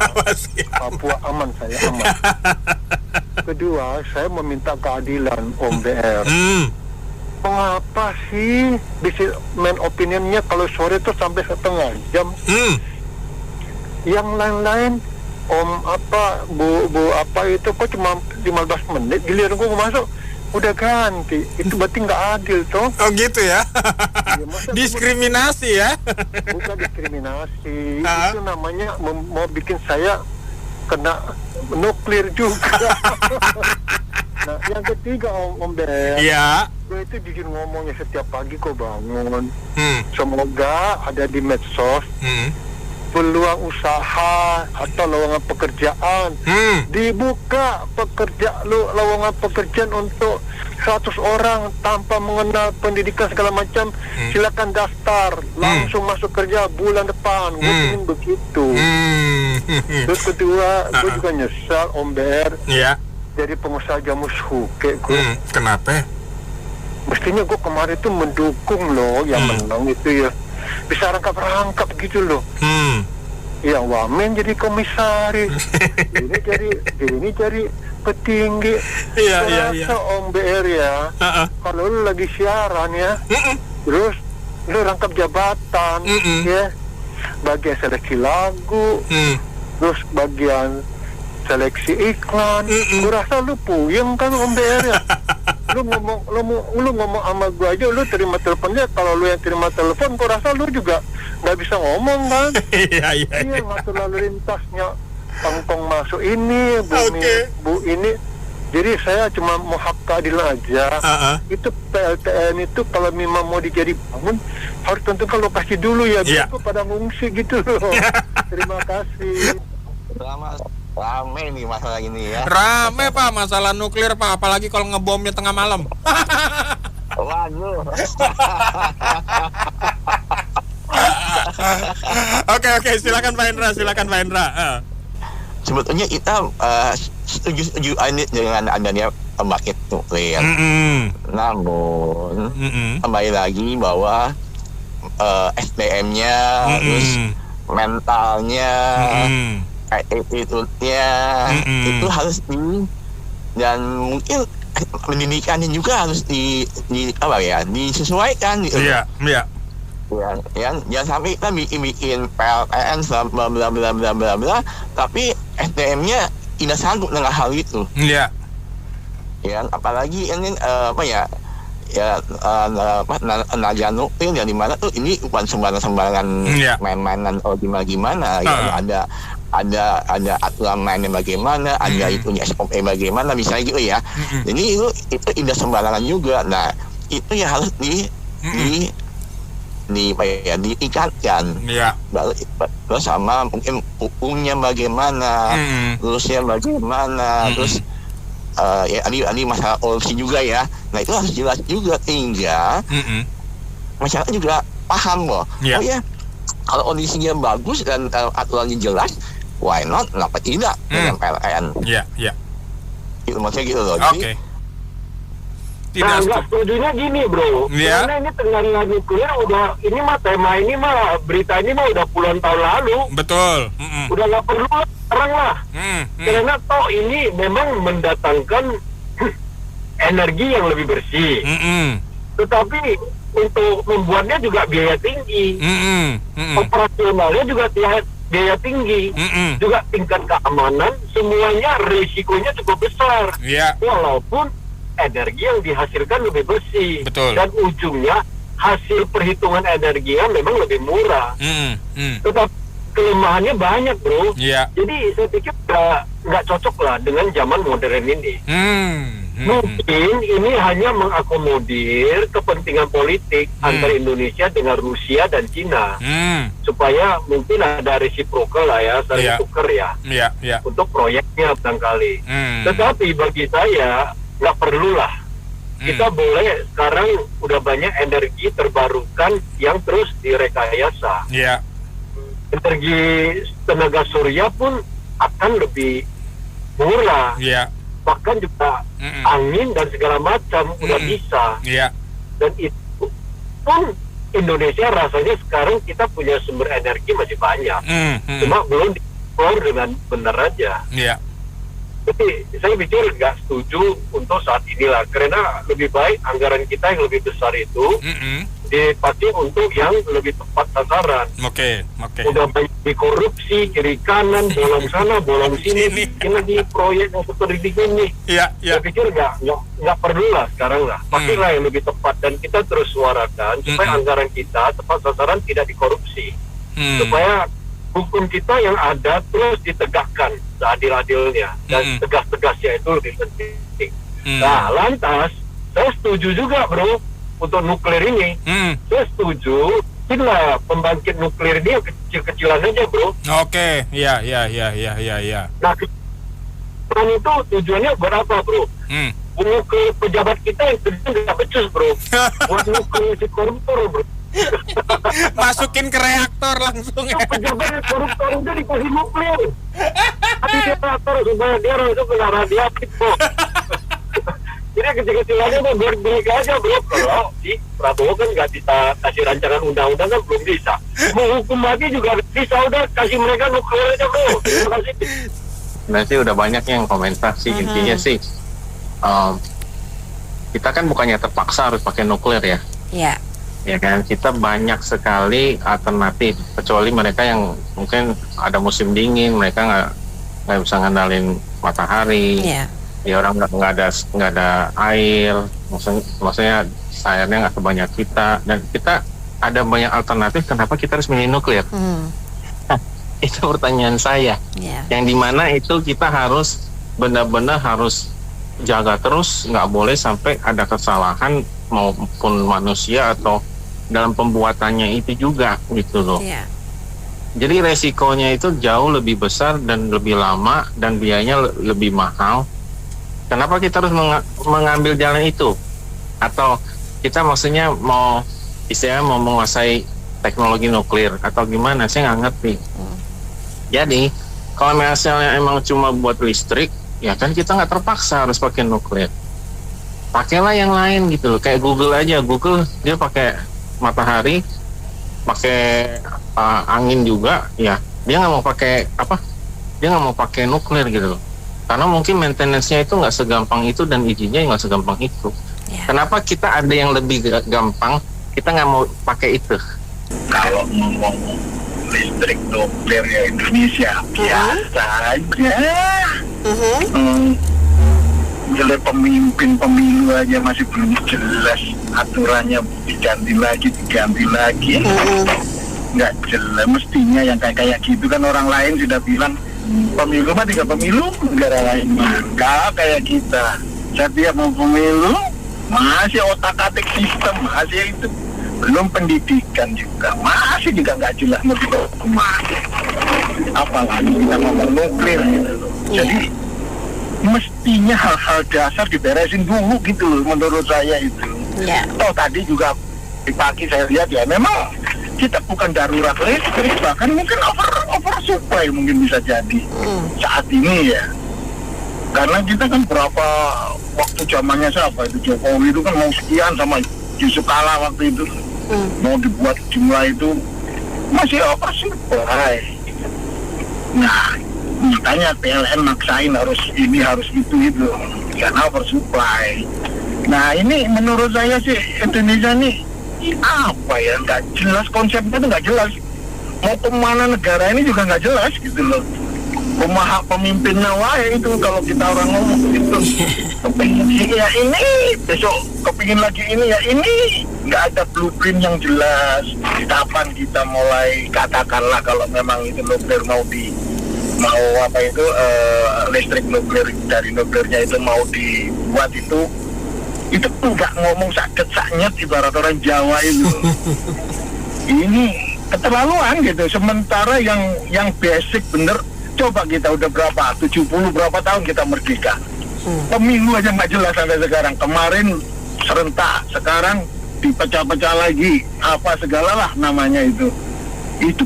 Speaker 12: Papua aman, saya aman. Kedua, saya meminta keadilan Om BR. Mengapa sih main opinionnya kalau sore itu sampai setengah jam? Yang lain-lain, Om apa, Bu apa itu kok cuma 15 menit, giliran gue mau masuk udah ganti. Itu berarti nggak adil toh.
Speaker 11: Oh gitu ya. Diskriminasi ya.
Speaker 12: Bukan diskriminasi, itu namanya mau bikin saya kena nuklir juga. Nah, yang ketiga Om Ber, gue itu jujur ngomongnya setiap pagi kok bangun. Semoga ada di medsos peluang usaha atau lowongan pekerjaan, dibuka lowongan pekerjaan untuk 100 orang tanpa mengenal pendidikan segala macam, silakan daftar, langsung masuk kerja bulan depan. Gue ingin begitu. Terus kedua, gue juga nyesal Om Ber, jadi pengusaha jamu suke gue.
Speaker 11: Kenapa?
Speaker 12: Mestinya gue kemarin itu mendukung loh yang menang itu ya. bisa rangkap gitu loh. Yang wamen jadi komisaris, ini jadi petinggi. Iya. Om BR ya, kalau lu lagi siaran ya, terus lu rangkap jabatan, ya, bagian seleksi lagu, terus bagian seleksi iklan. Kurasa lu puyeng kan Om BR ya. Lu ngomong sama gua aja, lu terima teleponnya. Kalau lu yang terima telepon, kurasa lu juga nggak bisa ngomong kan. Iya, ngatur lalu lintasnya, tangkong masuk ini, bu ini. Jadi saya cuma mau hak keadilan aja. Itu PLTN itu kalau memang mau dijadi bangun, harus tentukan lokasi dulu ya. Biar pada ngungsi gitu loh. Terima kasih.
Speaker 9: Rame nih masalah ini ya.
Speaker 11: Rame Pak, masalah nuklir Pak, apalagi kalau ngebomnya tengah malam.
Speaker 9: Waduh.
Speaker 11: Oke, silakan Pak Hendra.
Speaker 9: Sebetulnya kita setuju dengan adanya pembangkit nuklir. Namun kembali lagi bahwa SDM-nya, terus mentalnya, attitude-nya itu harus dan mungkin pendidikannya juga harus disesuaikan gitu. Iya. Jangan sampai kita bikin PLTN bla bla bla tapi SDM-nya tidak sanggup dengan hal itu. Iya. Ya, apalagi ini tenaga nuklir yang dimana tuh ini bukan sembarangan main-mainan atau gimana. Ya, ada aturan mainnya bagaimana, ada itunya SOP bagaimana, misalnya gitu ya. Jadi itu tidak sembarangan juga. Nah, itu yang harus ditingkatkan. Terus sama mungkin hukumnya bagaimana, terusnya bagaimana, terus ini masalah korupsi juga ya. Nah, itu harus jelas juga sehingga masyarakat juga paham loh. Oh ya, kalau kondisinya bagus dan aturannya jelas, why not? Kenapa tidak dengan PLN? Iya. Itu maksudnya gitu loh. Oke.
Speaker 12: Nah, nggak setujunya gini bro, karena ini tenaga nuklir udah, ini mah tema ini mah, berita ini mah udah puluhan tahun lalu.
Speaker 11: Betul.
Speaker 12: Udah nggak perlu sekarang lah. Karena toh ini memang mendatangkan energi yang lebih bersih. Tetapi untuk membuatnya juga biaya tinggi. Operasionalnya juga biaya tinggi. Juga tingkat keamanan, semuanya risikonya cukup besar. Walaupun energi yang dihasilkan lebih bersih. Betul. Dan ujungnya hasil perhitungan energinya memang lebih murah. Tetapi kelemahannya banyak bro. Jadi saya pikir nggak cocok lah dengan zaman modern ini. Mungkin ini hanya mengakomodir kepentingan politik antara Indonesia dengan Rusia dan Cina, supaya mungkin ada reciprocal lah ya, saling tukar ya, untuk proyeknya barangkali. Tetapi bagi saya nggak perlulah. Kita boleh sekarang udah banyak energi terbarukan yang terus direkayasa. Energi tenaga surya pun akan lebih murah. Bahkan juga angin dan segala macam udah bisa. Dan itu pun Indonesia rasanya sekarang kita punya sumber energi masih banyak. Cuma belum di-explore dengan benar aja. Jadi saya pikir nggak setuju untuk saat inilah, karena lebih baik anggaran kita yang lebih besar itu dipakai untuk yang lebih tepat sasaran. Udah banyak dikorupsi kiri kanan, bolong sana, bolong sini, ini di proyek yang seperti ini. Saya pikir nggak perlu lah sekarang lah. Pakailah yang lebih tepat dan kita terus suarakan supaya anggaran kita tepat sasaran, tidak dikorupsi, supaya hukum kita yang ada terus ditegakkan seadil-adilnya dan tegas-tegasnya itu lebih penting. Nah, lantas saya setuju juga bro untuk nuklir ini. Saya setuju, inilah pembangkit nuklir ini yang kecil-kecilan aja bro.
Speaker 11: Iya.
Speaker 12: Nah, kan itu tujuannya berapa bro? Nuklir pejabat kita yang kerja nggak becus bro. Buat nuklir si koruptor bro.
Speaker 11: Masukin ke reaktor langsung ya.
Speaker 12: Pejabat koruptor udah dikasih nuklir. Tapi dia reaktor supaya dia langsung kena radiasi bro. Jadi kecil-kecil aja kok, break aja bro. Kalau si Prabowo kan nggak bisa kasih rancangan undang-undang kan belum bisa. Mau hukum mati juga bisa, udah kasih mereka nuklir aja bro. Terima kasih.
Speaker 9: Nah sih udah banyak yang komentar sih, intinya sih kita kan bukannya terpaksa harus pakai nuklir ya.
Speaker 2: Iya.
Speaker 9: Ya kan, kita banyak sekali alternatif, kecuali mereka yang mungkin ada musim dingin, mereka nggak bisa ngandalin matahari.
Speaker 2: Iya.
Speaker 9: Ya orang nggak ada air, maksudnya airnya nggak sebanyak kita, dan kita ada banyak alternatif. Kenapa kita harus milih nuklir? Nah, itu pertanyaan saya. Yang dimana itu kita harus benar-benar harus jaga terus, nggak boleh sampai ada kesalahan maupun manusia atau dalam pembuatannya itu juga gitu loh. Jadi resikonya itu jauh lebih besar dan lebih lama dan biayanya lebih mahal. Kenapa kita harus mengambil jalan itu? Atau kita maksudnya mau menguasai teknologi nuklir atau gimana? Saya nggak ngerti. Jadi kalau misalnya emang cuma buat listrik, ya kan kita nggak terpaksa harus pakai nuklir. Pakailah yang lain gitu loh. Kayak Google aja, Google dia pakai matahari, pakai angin juga, ya dia nggak mau pakai dia nggak mau pakai nuklir gitu loh, karena mungkin maintenance-nya itu nggak segampang itu dan izinnya nggak segampang itu. Kenapa kita ada yang lebih gampang, kita nggak mau pakai itu?
Speaker 12: Kalau ngomong listrik nuklir ya Indonesia biasa aja. Jelek pemimpin pemilu aja masih belum jelas aturannya, diganti lagi nggak jelas. Mestinya yang kayak gitu kan orang lain sudah bilang pemilu mah 3 pemilu, negara lain maka kayak kita setiap mau pemilu masih otak-atik sistem, masih itu belum pendidikan juga masih nggak jelas mau dibawa kemana, apalagi kita ngomong nuklir gitu. Jadi mestinya hal-hal dasar diberesin dulu gitu loh, menurut saya itu. Toh tadi juga di pagi saya lihat ya memang kita bukan darurat listrik, bahkan mungkin over supply mungkin bisa jadi saat ini ya. Karena kita kan berapa waktu zamannya siapa itu Jokowi itu kan mau sekian sama Yusuf Kala waktu itu mau dibuat jumlah itu masih over supply. Nah makanya PLN maksain harus ini harus itu karena oversupply. Nah ini menurut saya sih Indonesia nih apa ya, nggak jelas konsepnya tuh, nggak jelas mau kemana negara ini juga nggak jelas gitu loh. Pemahak pemimpinnya wae itu kalau kita orang ngomong gitu. Kepingin ya ini, besok kepingin lagi ini ya ini, nggak ada blueprint yang jelas. Kapan kita mulai katakanlah kalau memang itu nuklir listrik nuklir dari nuklirnya itu mau dibuat itu nggak ngomong sakit-saknyet ibarat orang Jawa itu. Ini keterlaluan gitu. Sementara yang basic bener, coba kita udah berapa 70 berapa tahun kita merdeka, pemilu aja nggak jelas sampai sekarang. Kemarin serentak, sekarang dipecah-pecah lagi apa segala lah namanya itu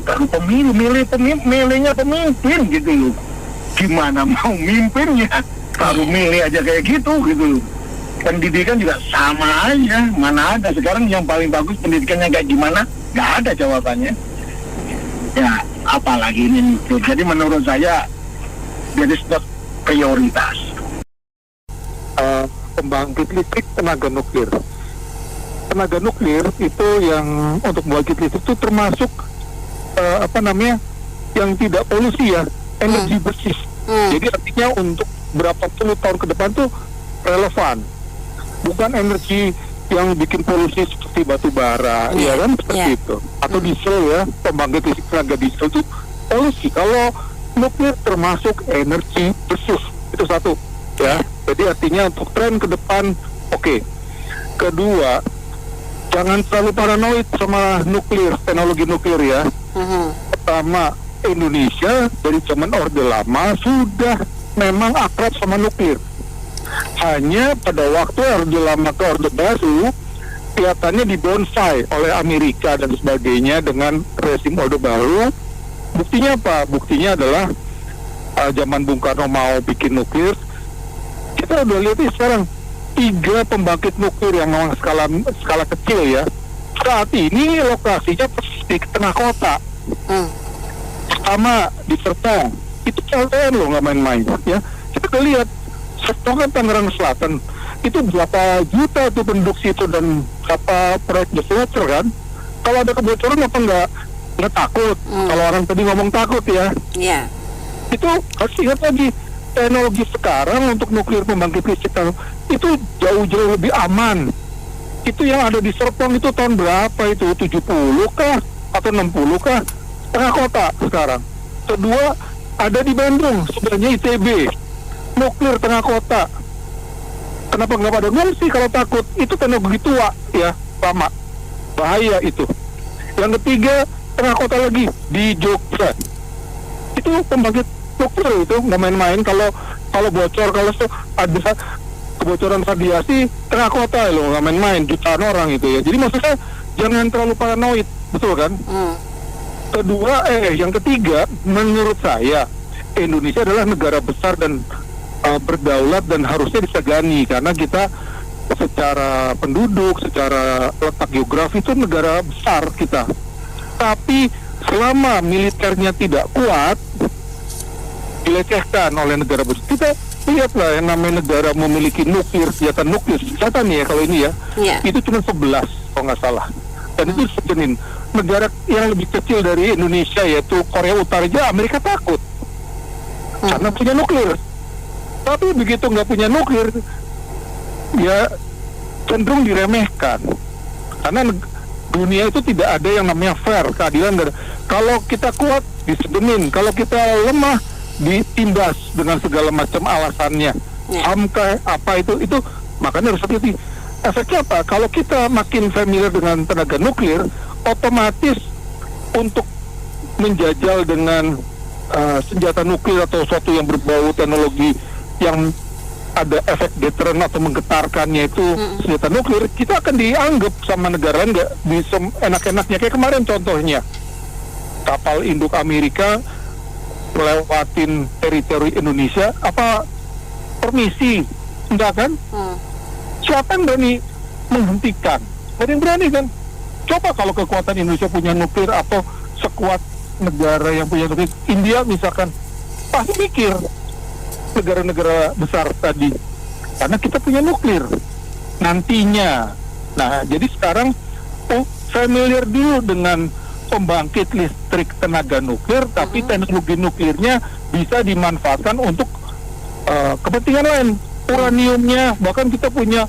Speaker 12: baru pemilu, milihnya pemimpin gitu loh. Gimana mau mimpinnya, baru milih aja kayak gitu loh. Pendidikan juga sama aja, mana ada sekarang yang paling bagus pendidikannya kayak gimana, nggak ada jawabannya ya, apalagi ini. Jadi menurut saya jadi not prioritas.
Speaker 8: Pembangkit listrik tenaga nuklir itu yang untuk membangkit listrik itu termasuk yang tidak polusi ya, energi bersih. Jadi artinya untuk berapa puluh tahun ke depan tuh relevan, bukan energi yang bikin polusi seperti batu bara, ya kan seperti itu, atau diesel ya, pembangkit listrik tenaga diesel itu polusi. Kalau nuklir termasuk energi bersih, itu satu ya. Jadi artinya untuk tren ke depan oke. Kedua, jangan terlalu paranoid sama nuklir, teknologi nuklir ya. Pertama, Indonesia dari zaman Orde Lama sudah memang akrab sama nuklir. Hanya pada waktu Orde Lama ke Orde Baru kelihatannya dibonsai oleh Amerika dan sebagainya dengan rezim Orde Baru. Buktinya apa? Buktinya adalah zaman Bung Karno mau bikin nuklir, kita udah lihat sekarang 3 pembangkit nuklir yang memang skala kecil ya. Saat ini lokasinya di tengah kota. Pertama di Serpong, itu PLTN loh, nggak main-main ya. Kita lihat Serpong kan Tangerang Selatan, itu berapa juta tuh penduduk situ dan berapa proyek besar kan. Kalau ada kebocoran apa nggak takut? Kalau orang tadi ngomong takut ya.
Speaker 15: Iya.
Speaker 8: Itu harus ingat lagi, teknologi sekarang untuk nuklir pembangkit listrik itu jauh-jauh lebih aman. Itu yang ada di Serpong itu tahun berapa itu? 70 kah? Atau 60 kah? Tengah kota sekarang. Kedua, ada di Bandung, sebenarnya ITB. Nuklir tengah kota. Kenapa nggak pada ngungsi kalau takut? Itu teknologi tua ya, lama. Bahaya itu. Yang ketiga, tengah kota lagi, di Jogja. Itu pembangkit nuklir itu nggak main-main. Kalau bocor, kalau ada kebocoran radiasi tengah kota loh, nggak main-main, jutaan orang itu ya. Jadi maksudnya jangan terlalu paranoid, betul kan? Kedua, yang ketiga, menurut saya Indonesia adalah negara besar dan berdaulat dan harusnya disegani karena kita secara penduduk, secara letak geografi itu negara besar kita. Tapi selama militernya tidak kuat, dilecehkan oleh negara besar. Kita lihatlah yang namanya negara memiliki senjata nuklir nih ya kalau ini ya, itu cuma 11 kalau nggak salah. Dan itu sejenis negara yang lebih kecil dari Indonesia yaitu Korea Utara aja Amerika takut karena punya nuklir. Tapi begitu nggak punya nuklir, ya cenderung diremehkan karena dunia itu tidak ada yang namanya fair, keadilan. Kalau kita kuat disebenin, kalau kita lemah ditindas dengan segala macam alasannya. Hamka apa itu makanya harus hati-hati. Efeknya apa? Kalau kita makin familiar dengan tenaga nuklir, otomatis untuk menjajal dengan senjata nuklir atau sesuatu yang berbau teknologi yang ada efek deterren atau menggetarkannya itu senjata nuklir, kita akan dianggap sama negara lain nggak bisa enak-enaknya. Kayak kemarin contohnya kapal induk Amerika melewatin teritori Indonesia, apa permisi? Enggak kan? Siapa yang berani menghentikan? Ada yang berani kan? Coba kalau kekuatan Indonesia punya nuklir atau sekuat negara yang punya nuklir, India misalkan, pasti mikir negara-negara besar tadi, karena kita punya nuklir nantinya. Nah, jadi sekarang familiar dulu dengan pembangkit listrik tenaga nuklir, tapi teknologi nuklirnya bisa dimanfaatkan untuk kepentingan lain. Uraniumnya, bahkan kita punya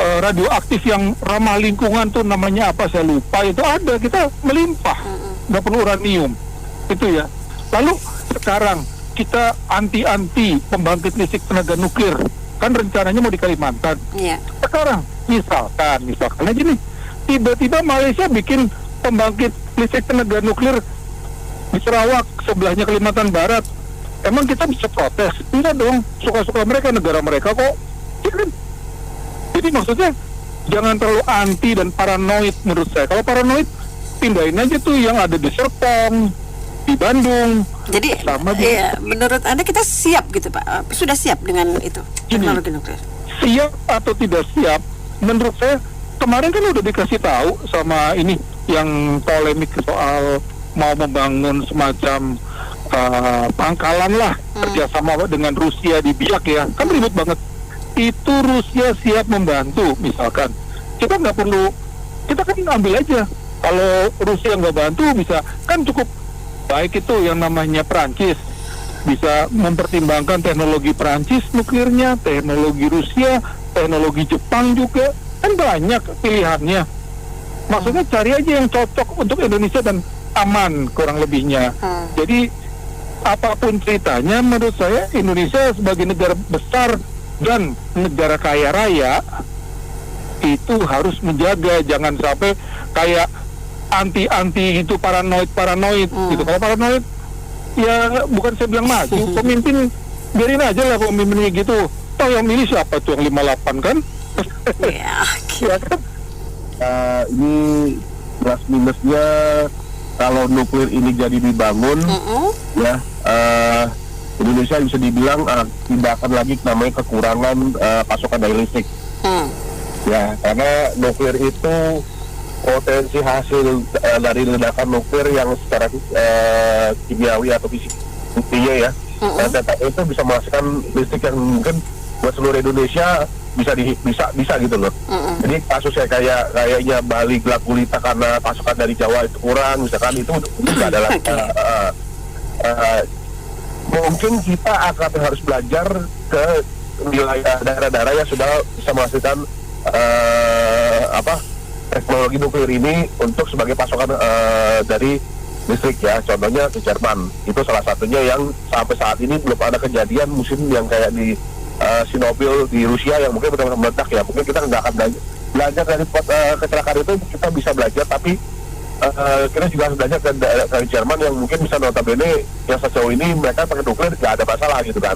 Speaker 8: radioaktif yang ramah lingkungan tuh namanya apa saya lupa, itu ada, kita melimpah, nggak perlu uranium itu ya. Lalu sekarang kita anti pembangkit listrik tenaga nuklir, kan rencananya mau di Kalimantan. Sekarang misalkan aja nih, tiba-tiba Malaysia bikin pembangkit listrik tenaga nuklir di Sarawak, sebelahnya Kalimantan Barat. Emang kita bisa protes? Enggak dong, suka-suka mereka, negara mereka kok. Ya kan? Jadi maksudnya jangan terlalu anti dan paranoid menurut saya. Kalau paranoid, pindahin aja tuh yang ada di Serpong, di Bandung.
Speaker 15: Jadi menurut Anda kita siap gitu Pak? Sudah siap dengan itu, teknologi nuklir?
Speaker 8: Siap atau tidak siap, menurut saya kemarin kan udah dikasih tahu sama ini yang polemik soal mau membangun semacam pangkalan lah kerjasama dengan Rusia di Biak ya, kan ribet banget. Itu Rusia siap membantu misalkan. Kita nggak perlu, kita kan ambil aja. Kalau Rusia nggak bantu bisa, kan cukup baik itu yang namanya Perancis. Bisa mempertimbangkan teknologi Perancis nuklirnya, teknologi Rusia, teknologi Jepang juga. Kan banyak pilihannya. Maksudnya cari aja yang cocok untuk Indonesia dan aman kurang lebihnya. Jadi apapun ceritanya, menurut saya Indonesia sebagai negara besar dan negara kaya raya itu harus menjaga, jangan sampai kayak anti itu paranoid gitu. Kalau paranoid ya bukan saya bilang maju, pemimpin biarin aja lah pemimpinnya gitu. Toh yang milih siapa tuh yang 58 kan? Ya kan?
Speaker 12: Ini plus minusnya kalau nuklir ini jadi dibangun, ya Indonesia bisa dibilang tidak akan lagi namanya kekurangan pasokan daya listrik.
Speaker 8: Ya, karena nuklir itu potensi hasil dari ledakan nuklir yang secara kimiawi atau fisiknya ya, itu bisa menghasilkan listrik yang mungkin buat seluruh Indonesia bisa gitu loh. Jadi kasusnya kayaknya Bali gelap gulita karena pasukan dari Jawa itu kurang, misalkan itu nggak ada lagi. Mungkin kita akan harus belajar ke wilayah daerah-daerah yang sudah bisa menghasilkan teknologi nuklir ini untuk sebagai pasokan dari listrik ya. Contohnya di Jerman, itu salah satunya yang sampai saat ini belum ada kejadian musim yang kayak di Chernobyl di Rusia yang mungkin benar-benar meledak ya. Mungkin kita nggak akan belajar dari kecelakaan itu, kita bisa belajar, tapi kita juga harus belajar dari Jerman yang mungkin bisa notabene yang sejauh ini mereka pakai nuklir nggak ada masalah gitu kan.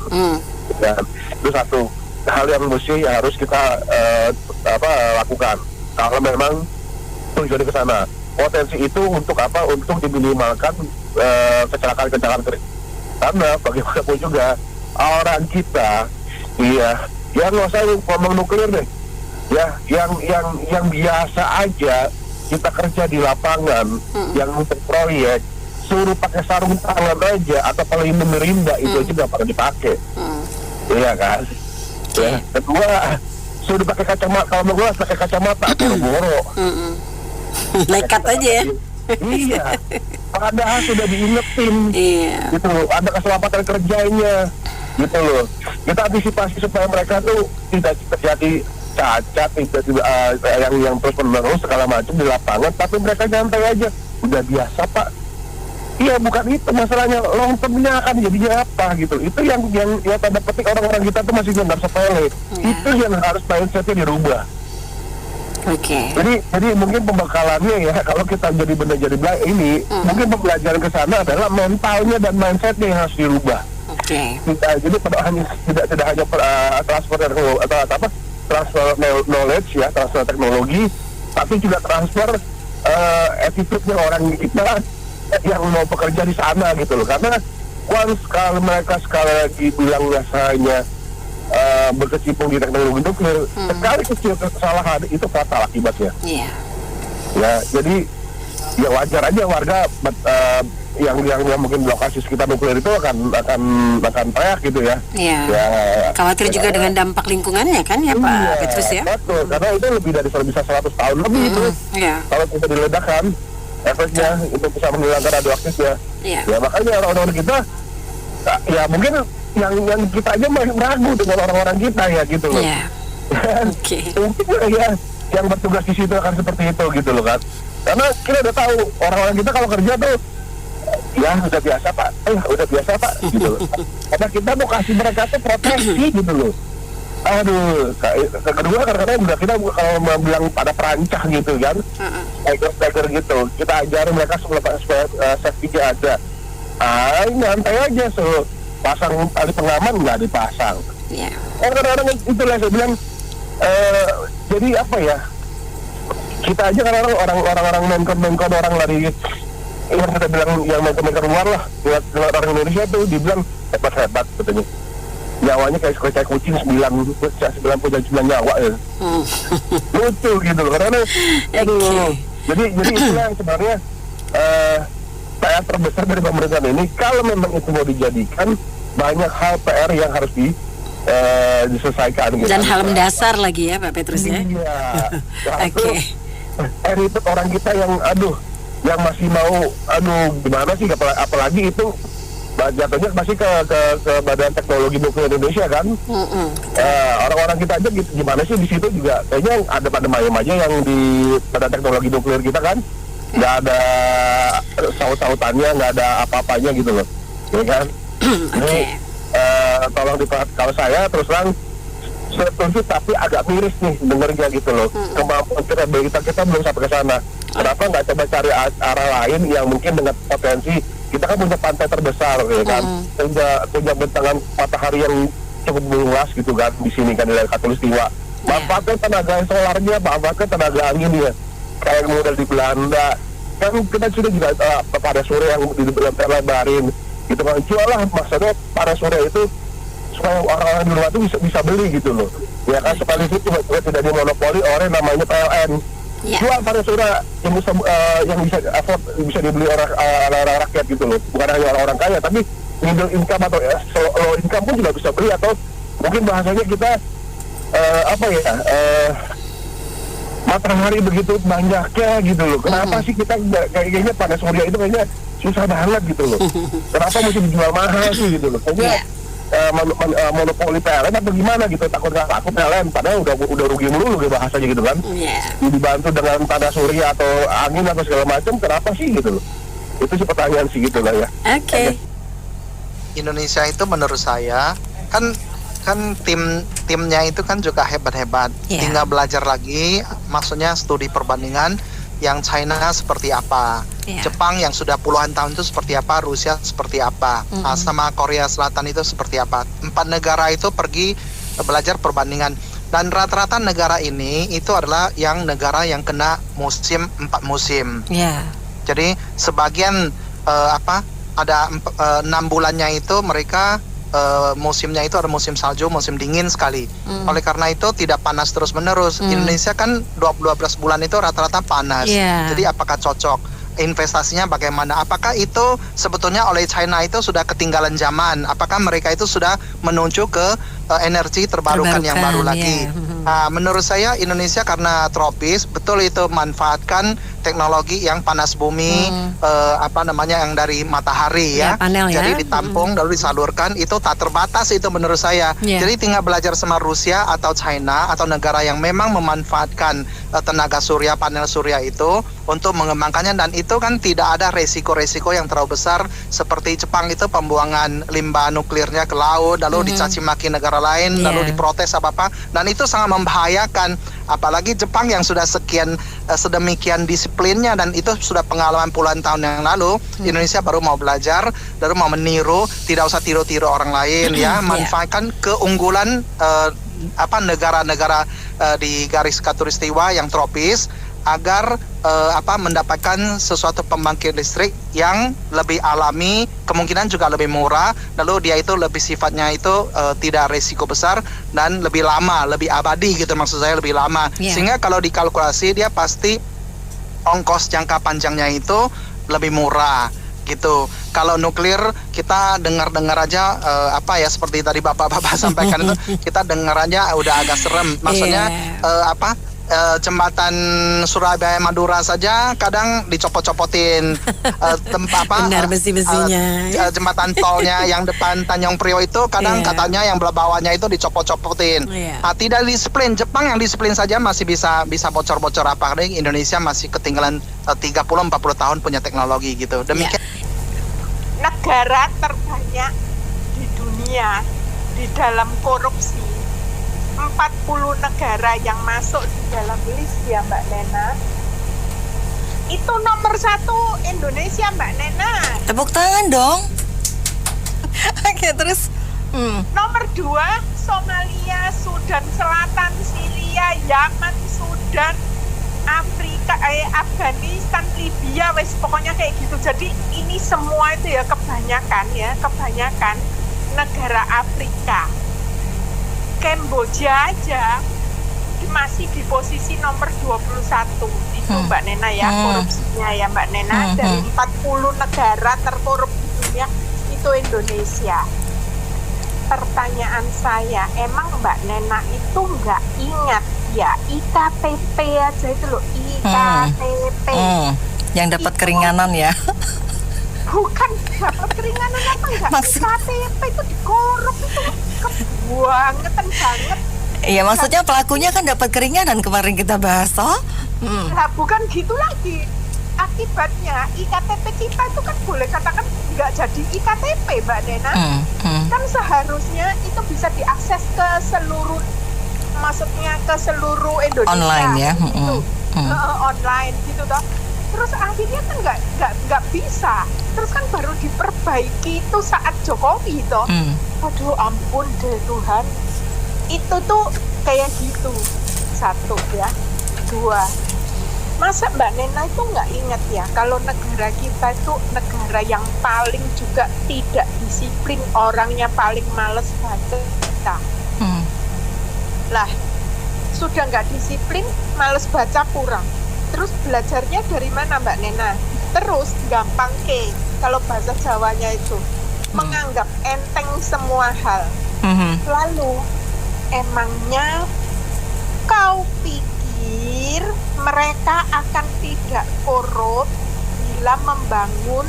Speaker 8: Dan itu satu hal yang mesti harus kita lakukan kalau memang tujuannya ke sana. Potensi itu untuk apa? Untuk diminimalkan kecelakaan karena bagaimanapun juga orang kita ya nggak usah ngomong nuklir deh ya, yang biasa aja kita kerja di lapangan, yang untuk proyek suruh pakai sarung tangan aja atau pelindung merinda itu aja nggak pernah dipakai, iya kan? Ya. Kedua, suruh pakai kacamata, kalau mau gelas pakai kacamata boro-boro,
Speaker 15: nekat aja ya.
Speaker 8: Iya, padahal sudah diingetin, gitu loh, ada keselamatan kerjanya, gitu loh. Kita antisipasi supaya mereka tuh tidak terjadi cacat, yang terus menerus segala macam di lapangan, tapi mereka nyantai aja, udah biasa pak. Iya, bukan itu masalahnya, long termnya akan jadinya apa gitu. Itu yang tanda petik orang-orang kita tuh masih nggak sepele. Itu yang harus mindsetnya dirubah. Jadi mungkin pembekalannya ya, kalau kita jadi benar jadi ini, mungkin pembelajaran ke sana adalah mentalnya dan mindsetnya yang harus dirubah. Jadi tidak hanya transfer transfer knowledge ya, transfer teknologi, tapi juga transfer attitude-nya orang kita yang mau bekerja di sana gitu loh. Karena kalau mereka sekali lagi bilang biasanya berkecimpung di teknologi nuklir, sekali kecil kesalahan itu fatal akibatnya. Ya, jadi ya wajar aja warga yang mungkin lokasi sekitar nuklir itu akan teriak gitu ya.
Speaker 15: Ya, khawatir juga dengan dampak lingkungannya kan ya Pak Petrus ya.
Speaker 8: Betul, karena itu lebih dari bisa 100 tahun lebih itu. Kalau kita diledakkan, efeknya itu bisa menghilangkan radioaktifnya. Ya makanya orang-orang kita ya mungkin yang kita aja masih ragu dengan orang-orang kita ya gitu loh. Mungkin ya yang bertugas di situ akan seperti itu gitu loh kan. Karena kita udah tahu orang-orang kita kalau kerja tuh ya udah biasa pak, gitu loh. Karena kita mau kasih mereka tuh proteksi gitu loh. Aduh, kedua karena udah kita kalau mau bilang pada perancah gitu kan, striker gitu, kita ajarin mereka supaya safety-nya ada. Nyantai aja, pasang tali pengaman nggak dipasang. Kadang-kadang itulah saya bilang, jadi apa ya? Kita aja kan orang-orang menkon orang lari yang kita bilang yang menkon luar lah, orang Indonesia tuh dibilang hebat katanya. Nyawanya kayak kucing 99 nyawa ya. Lucu gitu loh, karena jadi itulah yang sebenarnya PR terbesar dari pemerintahan ini. Kalau memang itu mau dijadikan, banyak hal PR yang harus diselesaikan gitu.
Speaker 15: Dan hal mendasar lagi ya Pak Petrus ya.
Speaker 8: Itu orang kita yang yang masih mau gimana sih, apalagi itu jatuhnya masih ke Badan Teknologi Nuklir Indonesia kan. Orang-orang kita aja gitu, gimana sih di situ juga kayaknya ada pada mayem aja yang di Badan Teknologi Nuklir kita kan, nggak ada saut-sautannya, nggak ada apa-apanya gitu loh, ya kan. Ini tolong kalau saya terus terang setuju, tapi agak miris nih dengernya gitu loh. Kemampuan kita belum sampai ke sana. Kenapa nggak coba cari arah lain yang mungkin dengan potensi? Kita kan punya pantai terbesar, ya kan, punya bentangan matahari yang cukup luas gitu kan di sini kan, di daerah Katulistiwa. Manfaatkan tenaga solarnya, manfaatkan tenaga anginnya, kayak model di Belanda. Kan kita sudah juga pada sore yang dilebarin, gitu kan. Jual lah, maksudnya pada sore itu supaya orang-orang di luar itu bisa beli gitu loh. Ya kan, sekaligus juga tidak dimonopoli oleh namanya PLN. Jual pada saudara yang bisa dibeli orang rakyat gitu loh, bukan hanya orang kaya, tapi middle income atau low income pun juga bisa beli, atau mungkin bahasanya kita matahari begitu banyaknya gitu loh. Kenapa sih kita kayaknya panas surya itu kayaknya susah banget gitu loh. Kenapa mesti dijual mahal sih gitu loh. Kayaknya monopoli PLN atau gimana gitu, takut nggak laku PLN, padahal udah rugi melulu gitu bahasanya gitu kan. Dibantu dengan panas surya atau angin atau segala macam, kenapa sih gitu loh. Itu sih pertanyaan sih gitu lah ya.
Speaker 15: Oke.
Speaker 16: Indonesia itu menurut saya kan timnya itu kan juga hebat-hebat. Tinggal belajar lagi, maksudnya studi perbandingan yang China seperti apa, Jepang yang sudah puluhan tahun itu seperti apa, Rusia seperti apa, sama Korea Selatan itu seperti apa. 4 negara itu pergi belajar perbandingan, dan rata-rata negara ini itu adalah yang negara yang kena 4 musim. Jadi sebagian ada 6 bulannya itu mereka musimnya itu ada musim salju, musim dingin sekali. Oleh karena itu tidak panas terus menerus. Indonesia kan 12 bulan itu rata-rata panas. Jadi apakah cocok? Investasinya bagaimana? Apakah itu sebetulnya oleh China itu sudah ketinggalan zaman? Apakah mereka itu sudah menuju ke energi terbarukan yang baru lagi? Menurut saya Indonesia karena tropis, betul itu manfaatkan teknologi yang panas bumi, yang dari matahari ya. Jadi ditampung lalu disalurkan, itu tak terbatas itu menurut saya. Jadi tinggal belajar sama Rusia atau China atau negara yang memang memanfaatkan tenaga surya, panel surya itu untuk mengembangkannya, dan itu kan tidak ada resiko-resiko yang terlalu besar seperti Jepang itu pembuangan limbah nuklirnya ke laut, lalu dicaci maki negara lain, lalu diprotes apa-apa, dan itu sangat membahayakan. Apalagi Jepang yang sudah sedemikian disiplinnya, dan itu sudah pengalaman puluhan tahun yang lalu. Indonesia baru mau belajar, baru mau meniru, tidak usah tiru-tiru orang lain ya, manfaatkan keunggulan negara-negara di garis khatulistiwa yang tropis agar mendapatkan sesuatu pembangkit listrik yang lebih alami, kemungkinan juga lebih murah, lalu dia itu lebih sifatnya itu tidak risiko besar dan lebih lama, lebih abadi gitu, maksud saya lebih lama. Sehingga kalau dikalkulasi dia pasti ongkos jangka panjangnya itu lebih murah gitu. Kalau nuklir kita dengar-dengar aja seperti tadi bapak-bapak sampaikan itu, kita dengar aja udah agak serem. Maksudnya jembatan Surabaya Madura saja kadang dicopot-copotin,
Speaker 15: benar besi-besinya.
Speaker 16: Jembatan tolnya yang depan Tanjung Priok itu kadang katanya yang bawahnya itu dicopot-copotin. Tidak disiplin. Jepang yang disiplin saja masih bisa bocor-bocor, apalagi Indonesia masih ketinggalan 30-40 tahun punya teknologi gitu. Demikian.
Speaker 17: Negara terbanyak di dunia di dalam korupsi, 40 negara yang masuk di dalam list ya Mbak Nena. Itu nomor 1 Indonesia Mbak Nena.
Speaker 2: Tepuk tangan dong. Oke, terus
Speaker 17: nomor 2 Somalia, Sudan Selatan, Syria, Yaman, Sudan, Afrika, Afghanistan, Libya, pokoknya kayak gitu. Jadi ini semua itu ya kebanyakan negara Afrika. Kamboja aja masih di posisi nomor 21 itu Mbak Nena ya, korupsinya ya Mbak Nena. Dari 40 negara terkorup di dunia itu Indonesia. Pertanyaan saya, emang Mbak Nena itu nggak ingat ya IKTP aja itu loh, IKTP
Speaker 2: yang dapat keringanan ya?
Speaker 17: Bukan dapat keringanan apa enggak, IKTP itu dikorup itu kebangetan banget.
Speaker 2: Iya, maksudnya pelakunya kan dapat keringanan kemarin kita bahas toh.
Speaker 17: Nah, bukan gitu lagi. Akibatnya IKTP kita itu kan boleh katakan nggak jadi IKTP Mbak Nena. Kan seharusnya itu bisa diakses ke seluruh, maksudnya ke seluruh Indonesia.
Speaker 2: Online ya.
Speaker 17: Gitu. Online gitu toh. Terus akhirnya kan nggak bisa. Terus kan baru diperbaiki itu saat Jokowi toh. Aduh ampun deh Tuhan. Itu tuh kayak gitu. 1 ya. 2. Masa Mbak Nena itu nggak ingat ya kalau negara kita itu negara yang paling juga tidak disiplin, orangnya paling males baca. Lah, sudah nggak disiplin, males baca kurang. Terus belajarnya dari mana Mbak Nena? Terus gampang kalau bahasa Jawanya itu menganggap enteng semua hal. Lalu emangnya kau pikir mereka akan tidak korup bila membangun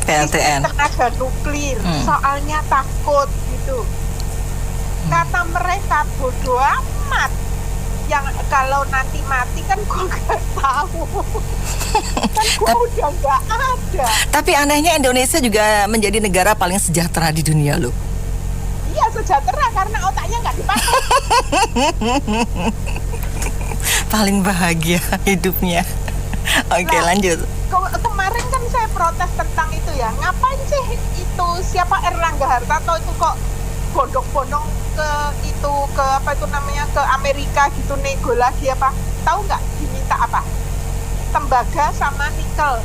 Speaker 2: PLTN
Speaker 17: tenaga nuklir? Soalnya takut gitu. Kata mereka bodoh amat. Yang kalau nanti mati kan gue gak tahu. Kan gue udah gak ada.
Speaker 2: Tapi anehnya Indonesia juga menjadi negara paling sejahtera di dunia loh.
Speaker 17: Iya sejahtera karena otaknya gak dipakai.
Speaker 2: Paling bahagia hidupnya. Oke, lanjut.
Speaker 17: Kemarin kan saya protes tentang itu ya. Ngapain sih itu siapa Erlangga Hartarto itu kok bondong-bondong ke apa itu namanya ke Amerika gitu nego lagi apa? Tahu nggak diminta apa? Tembaga sama nikel.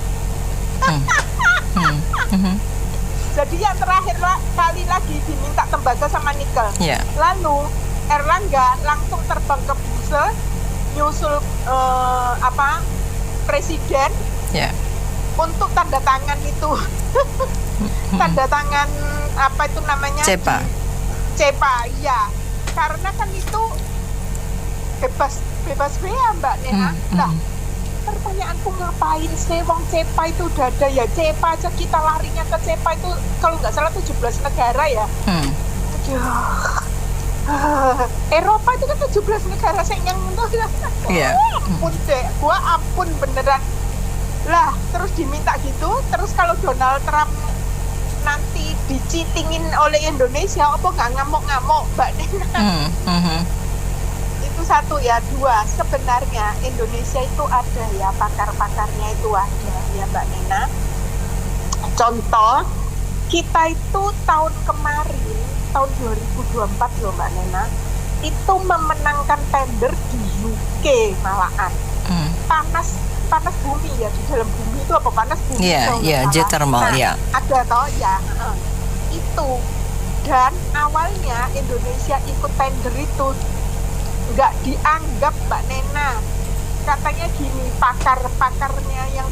Speaker 17: Jadi yang terakhir kali lagi diminta tembaga sama nikel. Lalu Erlangga langsung terbang ke Brussel nyusul presiden untuk tanda tangan itu. Tanda tangan apa itu namanya? CEPA, ya. Karena kan itu bebas ya Mbak Nena. Nah, pertanyaanku ngapain sih wong CEPA itu udah ada ya. CEPA aja kita larinya ke CEPA itu kalau nggak salah 17 negara ya. Eropa itu kan 17 negara yang ampun deh, gua ampun beneran. Lah, terus diminta gitu, terus kalau Donald Trump nanti dicitingin oleh Indonesia, apa nggak ngamuk-ngamuk Mbak Nena? Itu satu ya. Dua, sebenarnya Indonesia itu ada ya pakar-pakarnya itu ada ya Mbak Nena. Contoh, kita itu tahun kemarin, tahun 2024 loh Mbak Nena, itu memenangkan tender di UK malahan. Panas bumi ya, di dalam bumi itu apa panas bumi?
Speaker 2: Iya, geothermal ya.
Speaker 17: Ada toh ya, itu. Dan awalnya Indonesia ikut tender itu nggak dianggap Mbak Nena. Katanya gini, pakar-pakarnya yang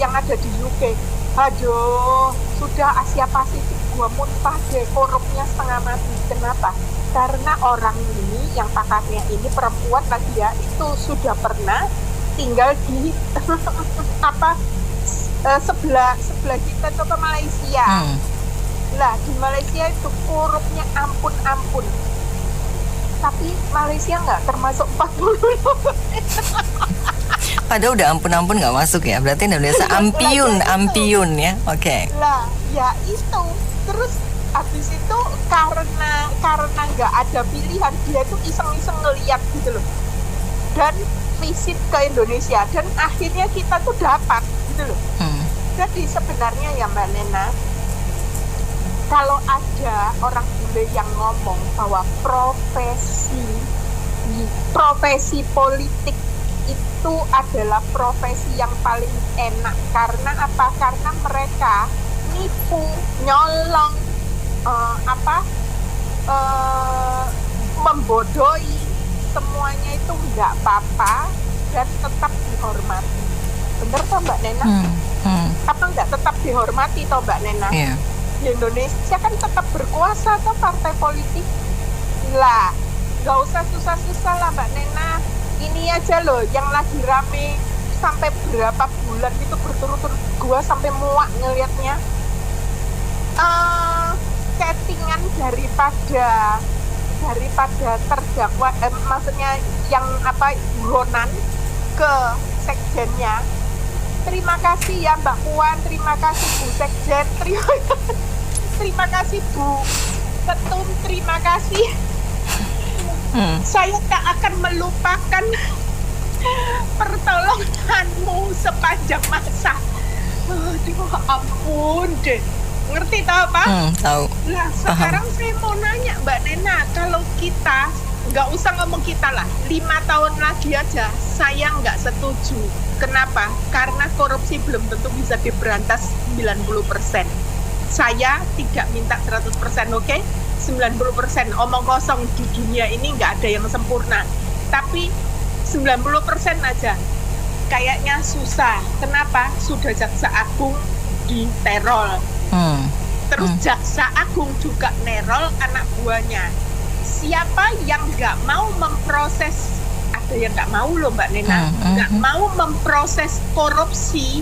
Speaker 17: ada di UK, aduh, sudah Asia Pasifik gua muntah deh, korupnya setengah mati. Kenapa? Karena orang ini, yang pakarnya ini perempuan lagi ya, itu sudah pernah tinggal di sebelah kita itu ke Malaysia. Lah di Malaysia itu korupnya ampun. Tapi Malaysia nggak termasuk 40.
Speaker 2: Padahal udah ampun nggak masuk ya. Berarti Indonesia ampiun ya. Oke.
Speaker 17: Lah ya itu. Terus habis itu karena nggak ada pilihan, dia tuh iseng-iseng ngeliat gitu loh. Dan visit ke Indonesia dan akhirnya kita tuh dapat gitu loh. Jadi sebenarnya ya Mbak Nena, kalau ada orang bule yang ngomong bahwa profesi politik itu adalah profesi yang paling enak. Karena apa? Karena mereka nipu, nyolong, membodohi, semuanya itu nggak apa-apa dan tetap dihormati. Bener toh Mbak Nena? Apa nggak tetap dihormati toh Mbak Nena? Di Indonesia kan tetap berkuasa toh partai politik. Lah, nggak usah susah-susah lah Mbak Nena. Ini aja loh yang lagi rame sampai berapa bulan itu berturut-turut, gua sampai muak ngelihatnya. Settingan daripada terdakwa, maksudnya yang buronan ke sekjennya. Terima kasih ya Mbak Puan, terima kasih Bu Sekjen, terima kasih Bu Ketum, terima kasih. Saya tak akan melupakan pertolonganmu sepanjang masa. Aduh, ampun deh. Ngerti tahu Pak?
Speaker 2: Tahu.
Speaker 17: Nah sekarang saya mau nanya Mbak Nena, kalau kita nggak usah ngomong kita lah, 5 tahun lagi aja saya nggak setuju. Kenapa? Karena korupsi belum tentu bisa diberantas 90%. Saya tidak minta 100%, oke? 90%, omong kosong di dunia ini nggak ada yang sempurna. Tapi 90% aja kayaknya susah. Kenapa? Sudah jaksa agung diterol. Terus jaksa agung juga nerol anak buahnya. Siapa yang nggak mau memproses, ada yang nggak mau loh Mbak Nena, nggak mau memproses korupsi.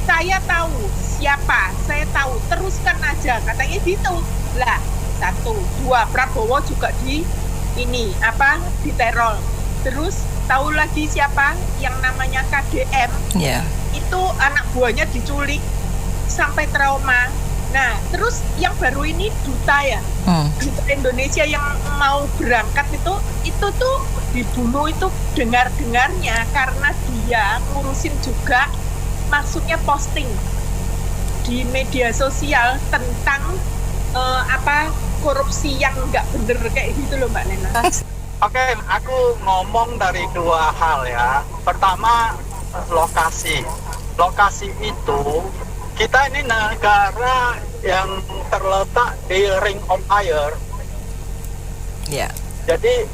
Speaker 17: Saya tahu siapa, saya tahu, teruskan aja, katanya gitu. Lah, 1, 2, Prabowo juga diterol. Terus tahu lagi siapa yang namanya KDM, itu anak buahnya diculik sampai trauma. Nah, terus yang baru ini duta duta Indonesia yang mau berangkat itu tuh dibunuh itu dengar-dengarnya karena dia ngurusin juga, maksudnya posting di media sosial tentang korupsi yang nggak bener kayak gitu loh Mbak Nena.
Speaker 14: Oke, aku ngomong dari 2 hal ya. Pertama, lokasi. Lokasi itu, kita ini negara yang terletak di Ring of Fire. Jadi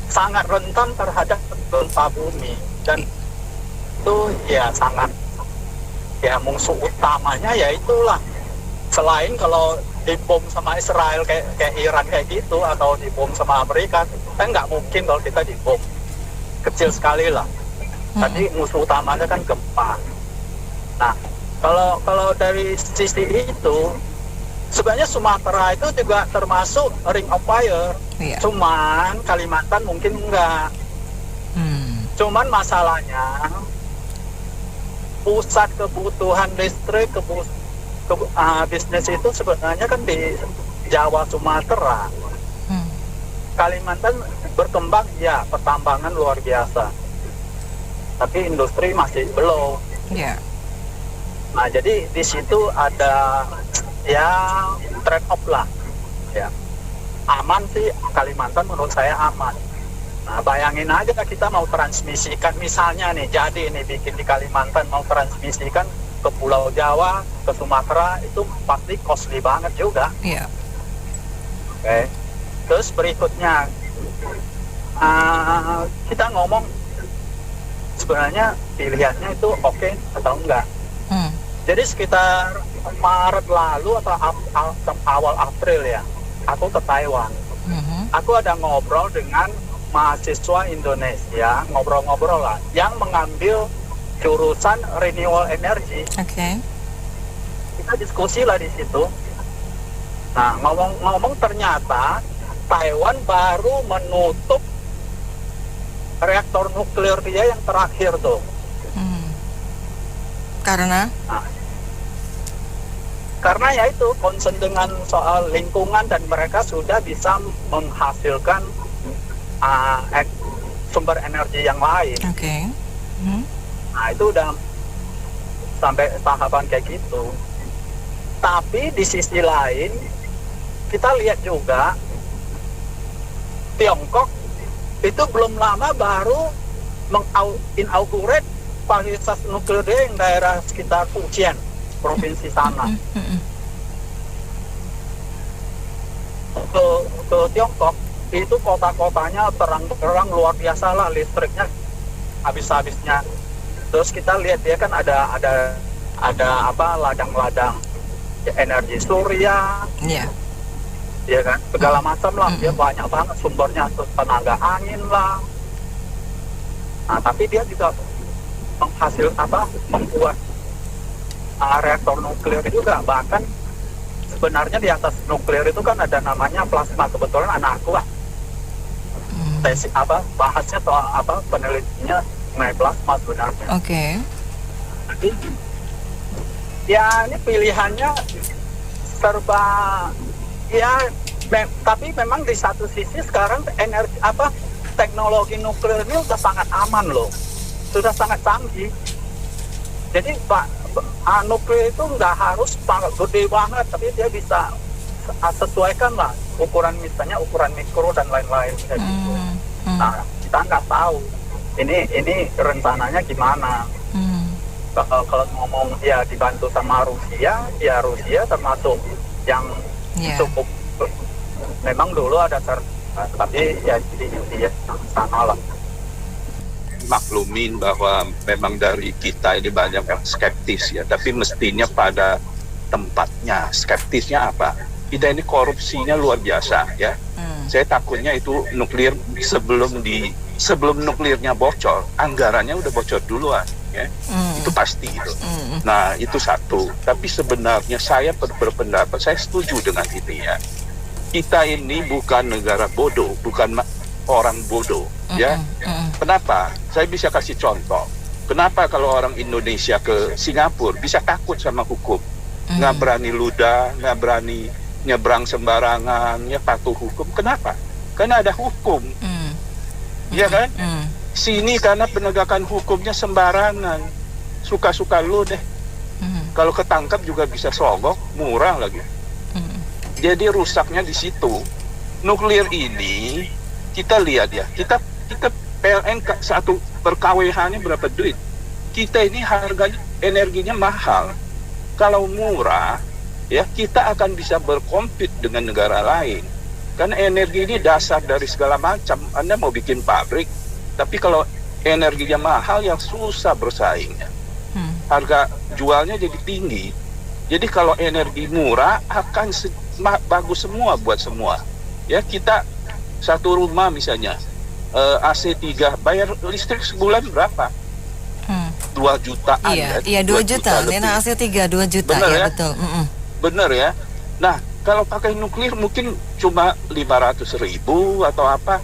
Speaker 14: sangat rentan terhadap gempa bumi, dan itu ya sangat, ya musuh utamanya ya itulah. Selain kalau dibom sama Israel kayak Iran kayak gitu, atau dibom sama Amerika, kan nggak mungkin kalau kita dibom, kecil sekali lah. Tadi musuh utamanya kan gempa. Nah, kalau dari sisi itu, sebenarnya Sumatera itu juga termasuk Ring of Fire. Cuman Kalimantan mungkin enggak. Cuman masalahnya pusat kebutuhan listrik, bisnis itu sebenarnya kan di Jawa, Sumatera. Kalimantan berkembang ya, pertambangan luar biasa, tapi industri masih belum. Nah, jadi di situ ada ya trade off lah. Ya, aman sih Kalimantan, menurut saya aman. Nah, bayangin aja kita mau transmisikan, misalnya nih, jadi ini bikin di Kalimantan, mau transmisikan ke Pulau Jawa, ke Sumatera, itu pasti costly banget juga. Oke. Terus berikutnya, kita ngomong sebenarnya pilihannya itu oke atau enggak. Jadi sekitar Maret lalu atau awal April ya, aku ke Taiwan. Aku ada ngobrol dengan mahasiswa Indonesia, ngobrol-ngobrol lah, yang mengambil jurusan renewable energy. Kita diskusi lah di situ. Nah, ngomong ternyata Taiwan baru menutup reaktor nuklir dia yang terakhir tuh. Karena ya itu concern dengan soal lingkungan, dan mereka sudah bisa menghasilkan sumber energi yang lain. Nah, itu udah sampai tahapan kayak gitu. Tapi di sisi lain, kita lihat juga Tiongkok itu belum lama baru menginaugurat fasilitas nuklir yang daerah sekitar Fujian, provinsi sana. Ke Tiongkok itu kota-kotanya terang-terang luar biasa lah, listriknya habis-habisnya. Terus kita lihat dia kan ada ladang-ladang energi surya, ya kan, segala macam lah. Dia banyak banget sumbernya, tenaga angin lah. Nah, tapi dia juga membuat reaktor nuklir juga. Bahkan sebenarnya di atas nuklir itu kan ada namanya plasma. Kebetulan anakku bahasnya soal penelitiannya mengenai plasma sebenarnya. Jadi ya ini pilihannya serba ya, tapi memang di satu sisi sekarang teknologi nuklir ini sudah sangat aman loh, sudah sangat canggih. Jadi nuklir itu nggak harus gede banget, tapi dia bisa sesuaikan lah ukuran, misalnya ukuran mikro dan lain-lain kayak gitu. Nah, kita nggak tahu ini rencananya gimana. Kalau ngomong ya dibantu sama Rusia, ya Rusia termasuk yang cukup
Speaker 12: memang dulu ada tapi ya jadi sana lah.
Speaker 6: Maklumin bahwa memang dari kita ini banyak yang skeptis ya, tapi mestinya pada tempatnya. Skeptisnya apa? Kita ini korupsinya luar biasa ya. Saya takutnya itu nuklir sebelum nuklirnya bocor, anggarannya udah bocor duluan ya. Itu pasti itu. Nah, itu satu. Tapi sebenarnya saya berpendapat, saya setuju dengan ini ya. Kita ini bukan negara bodoh, bukan orang bodoh ya. Kenapa? Saya bisa kasih contoh. Kenapa kalau orang Indonesia ke Singapura bisa takut sama hukum? Nggak berani ludah, nggak berani nyebrang sembarangan, ya patuh hukum. Kenapa? Karena ada hukum. Iya kan? Sini karena penegakan hukumnya sembarangan. Suka-suka lu deh. Kalau ketangkap juga bisa sogok, murah lagi. Jadi rusaknya di situ. Nuklir ini kita lihat ya, kita PLN satu per kWh-nya berapa duit? Kita ini harganya energinya mahal. Kalau murah, ya kita akan bisa berkompet dengan negara lain. Karena energi ini dasar dari segala macam. Anda mau bikin pabrik, tapi kalau energinya mahal, yang susah bersaingnya. Harga jualnya jadi tinggi. Jadi kalau energi murah akan bagus semua buat semua. Ya kita satu rumah misalnya. AC 3 bayar listrik sebulan berapa? 2 jutaan.
Speaker 2: Iya 2 juta. Nena AC 3 2 juta.
Speaker 6: Bener ya?
Speaker 2: Betul.
Speaker 6: Bener ya. Nah kalau pakai nuklir mungkin cuma 500.000 atau apa.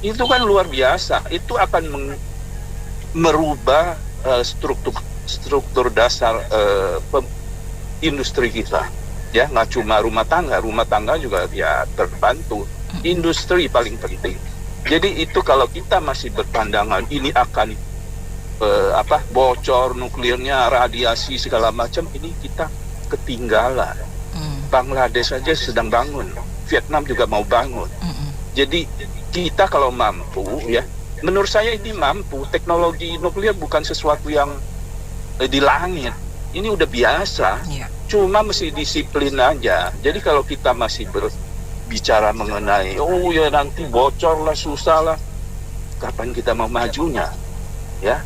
Speaker 6: Itu kan luar biasa. Itu akan merubah struktur dasar industri kita. Ya nggak cuma rumah tangga juga ya terbantu. Industri paling penting. Jadi itu kalau kita masih berpandangan ini akan bocor nuklirnya, radiasi segala macam, ini kita ketinggalan. Bangladesh saja sedang bangun, Vietnam juga mau bangun. Jadi kita kalau mampu ya, menurut saya ini mampu. Teknologi nuklir bukan sesuatu yang di langit. Ini udah biasa. Cuma mesti disiplin aja. Jadi kalau kita masih bicara mengenai nanti bocor lah, susah lah, kapan kita mau majunya ya?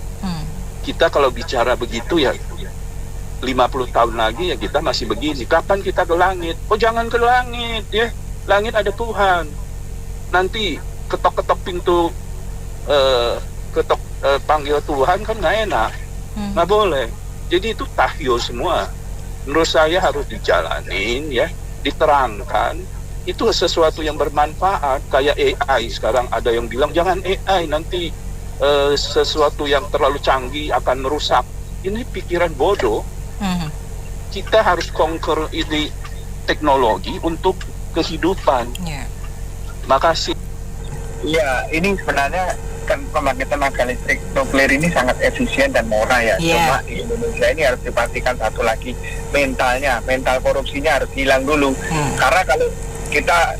Speaker 6: Kita kalau bicara begitu ya 50 tahun lagi ya kita masih begini. Kapan kita ke langit? Jangan ke langit ya, langit ada Tuhan. Nanti ketok-ketok pintu panggil Tuhan kan nggak enak, nggak boleh. Jadi itu tahyul semua. Menurut saya harus dijalanin ya, diterangkan. Itu sesuatu yang bermanfaat. Kayak AI sekarang ada yang bilang jangan AI, nanti sesuatu yang terlalu canggih akan merusak. Ini pikiran bodoh. Kita harus conquer ini teknologi untuk kehidupan. Makasih.
Speaker 12: Iya, ini sebenarnya kan pembangkitan tenaga listrik nuklir ini sangat efisien dan murah ya. Cuma di Indonesia ini harus dipastikan satu lagi, mental korupsinya harus hilang dulu. Karena kalau kita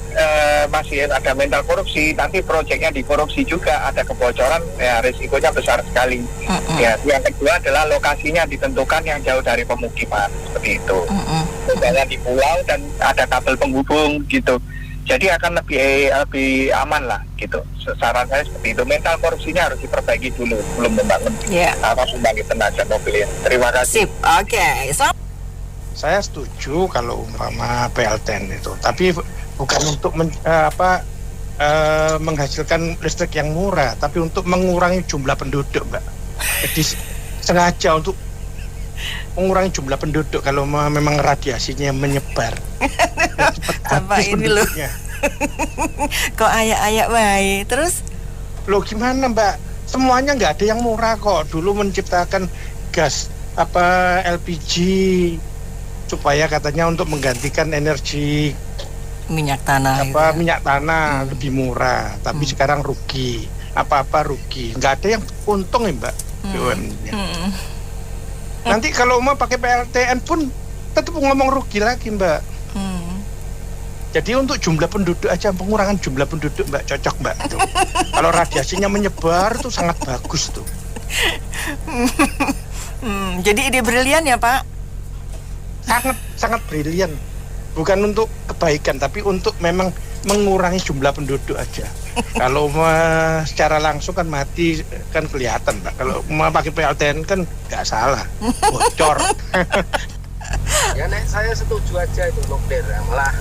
Speaker 12: masih ada mental korupsi, nanti proyeknya dikorupsi juga, ada kebocoran, ya risikonya besar sekali. Ya, yang kedua adalah lokasinya ditentukan yang jauh dari pemukiman, seperti itu. Misalnya di pulau dan ada kabel penghubung gitu. Jadi akan lebih aman lah gitu. Saran saya seperti itu. Mental korupsinya harus diperbaiki dulu sebelum membangun pembangkit tenaga nuklir. Terima kasih.
Speaker 2: Sip. Oke.
Speaker 18: Saya setuju kalau umpama PLTN itu, tapi bukan untuk menghasilkan listrik yang murah, tapi untuk mengurangi jumlah penduduk, Mbak. Jadi sengaja untuk mengurangi jumlah penduduk kalau memang radiasinya menyebar.
Speaker 2: Apa ini loh? Kok ayak-ayak baik. Terus?
Speaker 18: Loh gimana Mbak? Semuanya nggak ada yang murah kok. Dulu menciptakan gas LPG supaya katanya untuk menggantikan energi
Speaker 2: minyak tanah.
Speaker 18: Minyak tanah lebih murah. Tapi sekarang rugi. Apa-apa rugi. Nggak ada yang untung ya Mbak. BUMN-nya. Nanti kalau mau pakai PLTN pun tetap ngomong rugi lagi Mbak. Jadi untuk jumlah penduduk aja, pengurangan jumlah penduduk Mbak, cocok Mbak itu. Kalau radiasinya menyebar tuh sangat bagus tuh.
Speaker 2: Jadi ide brilian ya Pak?
Speaker 18: Sangat brilian. Bukan untuk kebaikan, tapi untuk memang mengurangi jumlah penduduk aja. Kalau secara langsung kan mati kan kelihatan, Pak. Kalau mau pakai PLTN kan nggak salah, bocor.
Speaker 19: Ya Nek, saya setuju aja itu nuklir, malah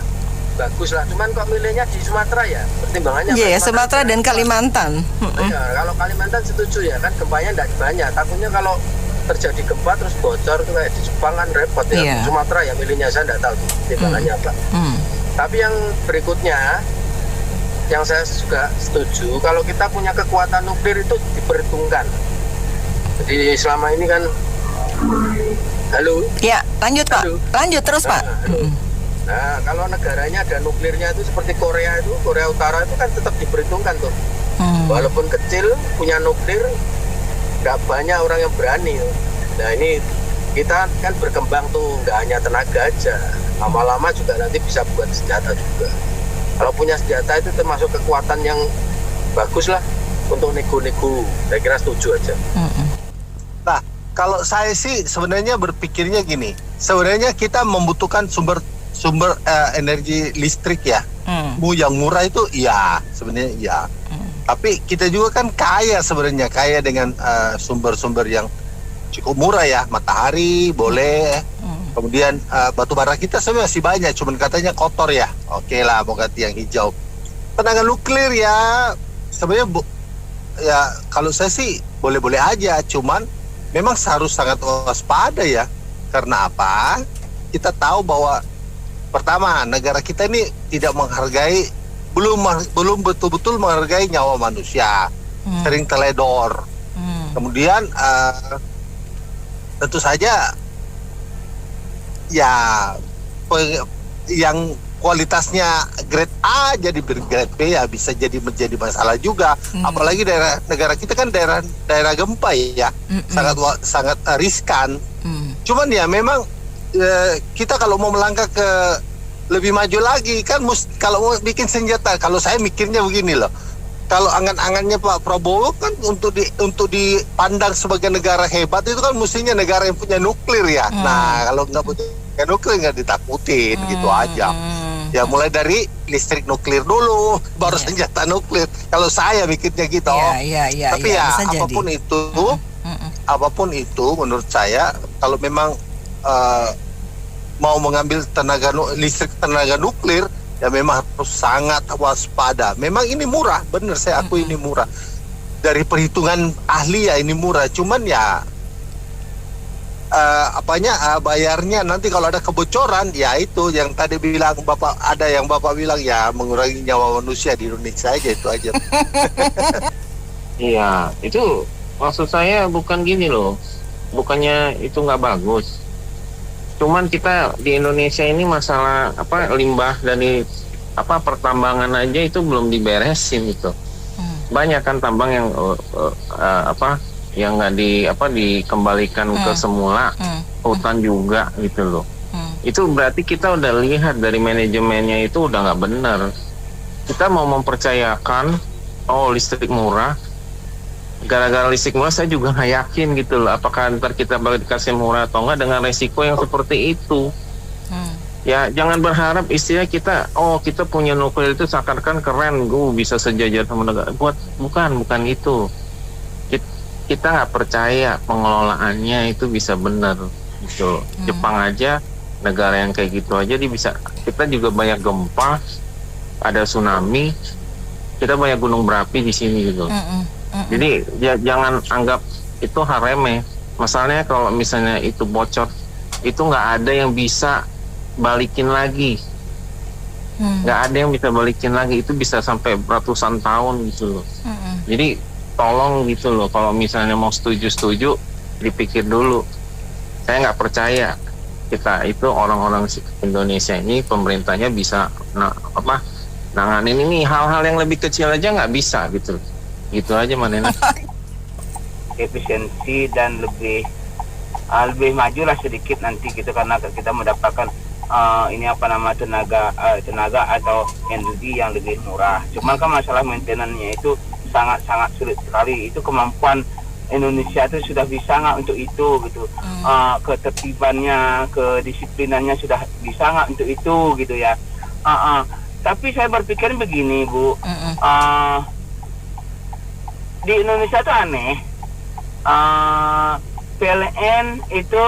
Speaker 19: bagus lah. Cuman kok milihnya di Sumatera ya, pertimbangannya.
Speaker 2: Iya, Sumatera dan Kalimantan.
Speaker 19: Ya, kalau Kalimantan setuju ya kan, gempanya nggak banyak. Takutnya kalau terjadi gempa terus bocor tuh kayak di Jepang kan repot ya.
Speaker 2: Yeah.
Speaker 19: Sumatera ya milihnya, saya nggak tahu pertimbangannya apa. Tapi yang berikutnya, yang saya juga setuju, kalau kita punya kekuatan nuklir itu diperhitungkan. Jadi selama ini kan, halo?
Speaker 2: Ya, lanjut Pak. Lanjut terus Pak.
Speaker 19: Nah, kalau negaranya ada nuklirnya itu seperti Korea itu, Korea Utara itu kan tetap diperhitungkan tuh. Walaupun kecil, punya nuklir, nggak banyak orang yang berani. Nah ini kita kan berkembang tuh, nggak hanya tenaga aja, lama-lama juga nanti bisa buat senjata juga. Kalau punya senjata itu termasuk kekuatan yang bagus lah untuk nego-nego. Saya kira setuju aja.
Speaker 20: Nah, kalau saya sih sebenarnya berpikirnya gini, sebenarnya kita membutuhkan sumber energi listrik ya. Yang murah itu iya, sebenarnya iya. Tapi kita juga kan kaya sebenarnya, kaya dengan sumber-sumber yang cukup murah ya, matahari boleh, kemudian batu bara kita sebenarnya masih banyak, cuman katanya kotor ya. Oke lah, mau ganti yang hijau. Tenaga nuklir ya, sebenarnya ya kalau saya sih boleh-boleh aja, cuman memang harus sangat waspada ya. Karena apa? Kita tahu bahwa pertama, negara kita ini tidak menghargai, belum betul-betul menghargai nyawa manusia, sering teledor. Kemudian tentu saja ya yang kualitasnya grade A jadi grade B ya bisa jadi menjadi masalah juga. Apalagi negara kita kan daerah gempa ya, sangat riskan. Cuman ya memang kita kalau mau melangkah ke lebih maju lagi kan, kalau mau bikin senjata, kalau saya mikirnya begini loh, kalau angan-angannya Pak Prabowo kan untuk dipandang sebagai negara hebat itu kan mestinya negara yang punya nuklir ya. Nah kalau nggak punya nuklir nggak ditakutin gitu aja. Ya mulai dari listrik nuklir dulu, baru senjata nuklir. Kalau saya mikirnya gitu. Tapi ya apapun itu menurut saya, kalau memang mau mengambil listrik tenaga nuklir ya memang harus sangat waspada. Memang ini murah, benar saya akui ini murah. Dari perhitungan ahli ya ini murah, cuman ya bayarnya nanti kalau ada kebocoran ya itu yang tadi bilang Bapak, ada yang Bapak bilang ya mengurangi nyawa manusia di Indonesia aja, itu aja.
Speaker 9: Iya, itu maksud saya bukan gini loh, bukannya itu nggak bagus. Cuman kita di Indonesia ini masalah limbah dari pertambangan aja itu belum diberesin gitu. Banyak kan tambang yang yang nggak dikembalikan ke semula, hutan juga gitu loh. Itu berarti kita udah lihat dari manajemennya itu udah nggak benar. Kita mau mempercayakan listrik murah, gara-gara listrik murah saya juga nggak yakin gitu loh, apakah ntar kita bakal dikasih murah atau enggak dengan resiko yang seperti itu. Ya jangan berharap istilah kita kita punya nuklir itu seakan-akan keren, bisa sejajar sama negara. Bukan itu. Kita nggak percaya pengelolaannya itu bisa benar gitu. Jepang aja, negara yang kayak gitu aja dia bisa. Kita juga banyak gempa, ada tsunami, kita banyak gunung berapi di sini gitu. Jadi ya jangan anggap itu hal remeh. Masalahnya kalau misalnya itu bocor, itu nggak ada yang bisa balikin lagi. Nggak ada yang bisa balikin lagi. Itu bisa sampai ratusan tahun gitu loh. Jadi tolong gitu loh, kalau misalnya mau setuju dipikir dulu. Saya nggak percaya kita itu orang-orang Indonesia ini pemerintahnya bisa nanganin ini hal-hal yang lebih kecil aja nggak bisa gitu. Gitu aja Manena.
Speaker 21: Efisiensi dan lebih maju lah sedikit nanti gitu, karena kita mendapatkan tenaga atau energi yang lebih murah. Cuman kan masalah maintenance-nya itu sangat sulit sekali. Itu kemampuan Indonesia itu sudah bisa nggak untuk itu gitu. Ketertibannya, kedisiplinannya sudah bisa nggak untuk itu gitu ya. Tapi saya berpikir begini, Bu. Di Indonesia tuh aneh. PLN itu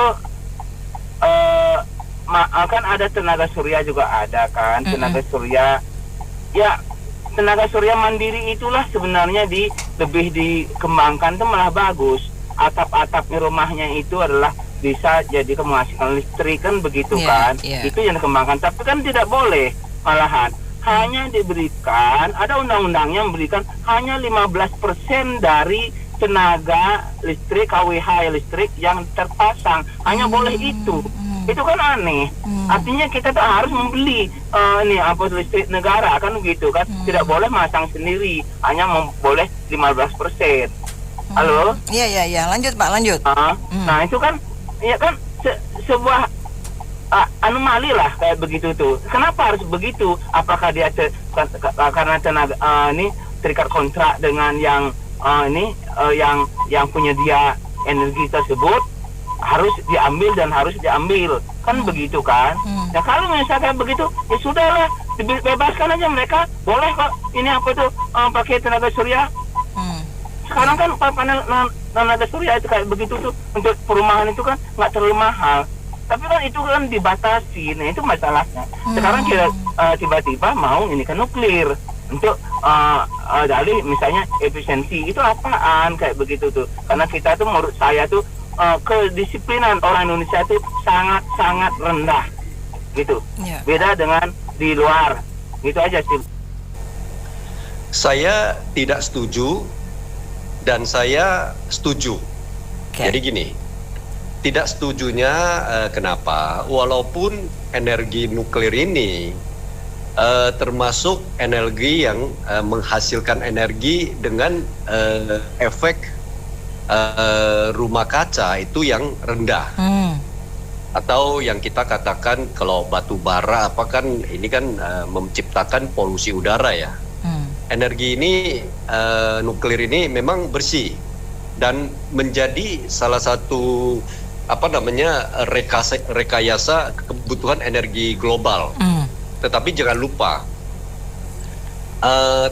Speaker 21: kan ada tenaga surya juga ada kan, tenaga surya. Ya, tenaga surya mandiri itulah sebenarnya lebih dikembangkan tuh malah bagus. Atap-atapnya rumahnya itu adalah bisa jadi menghasilkan listrik kan begitu kan. Itu yang dikembangkan. Tapi kan tidak boleh, malahan hanya diberikan, ada undang-undangnya memberikan hanya 15% dari tenaga listrik KWH listrik yang terpasang, hanya boleh itu kan aneh. Artinya kita tuh harus membeli listrik negara kan begitu kan, tidak boleh masang sendiri, hanya boleh 15%. Halo?
Speaker 2: Iya, lanjut Pak, lanjut.
Speaker 21: Nah itu kan, ya kan sebuah anomali lah kayak begitu tuh. Kenapa harus begitu? Apakah dia karena tenaga terikat kontrak dengan yang yang punya dia energi tersebut harus diambil kan begitu kan. Nah kalau misalnya kayak begitu ya sudahlah, dibebaskan aja mereka, boleh kok pakai tenaga surya. Sekarang kan panel tenaga surya itu kayak begitu tuh untuk perumahan itu kan nggak terlalu mahal, tapi kan itu kan dibatasi. Nah itu masalahnya. Sekarang kita tiba-tiba mau ini kan nuklir untuk dalih misalnya efisiensi, itu apaan kayak begitu tuh. Karena kita tuh menurut saya tuh kedisiplinan orang Indonesia tuh sangat rendah gitu. Beda dengan di luar. Gitu aja sih.
Speaker 1: Saya tidak setuju dan saya setuju. Jadi gini, tidak setujunya kenapa? Walaupun energi nuklir ini termasuk energi yang menghasilkan energi dengan efek rumah kaca itu yang rendah, atau yang kita katakan kalau batu bara ini kan menciptakan polusi udara ya. Energi ini nuklir ini memang bersih dan menjadi salah satu rekayasa kebutuhan energi global. Tetapi jangan lupa,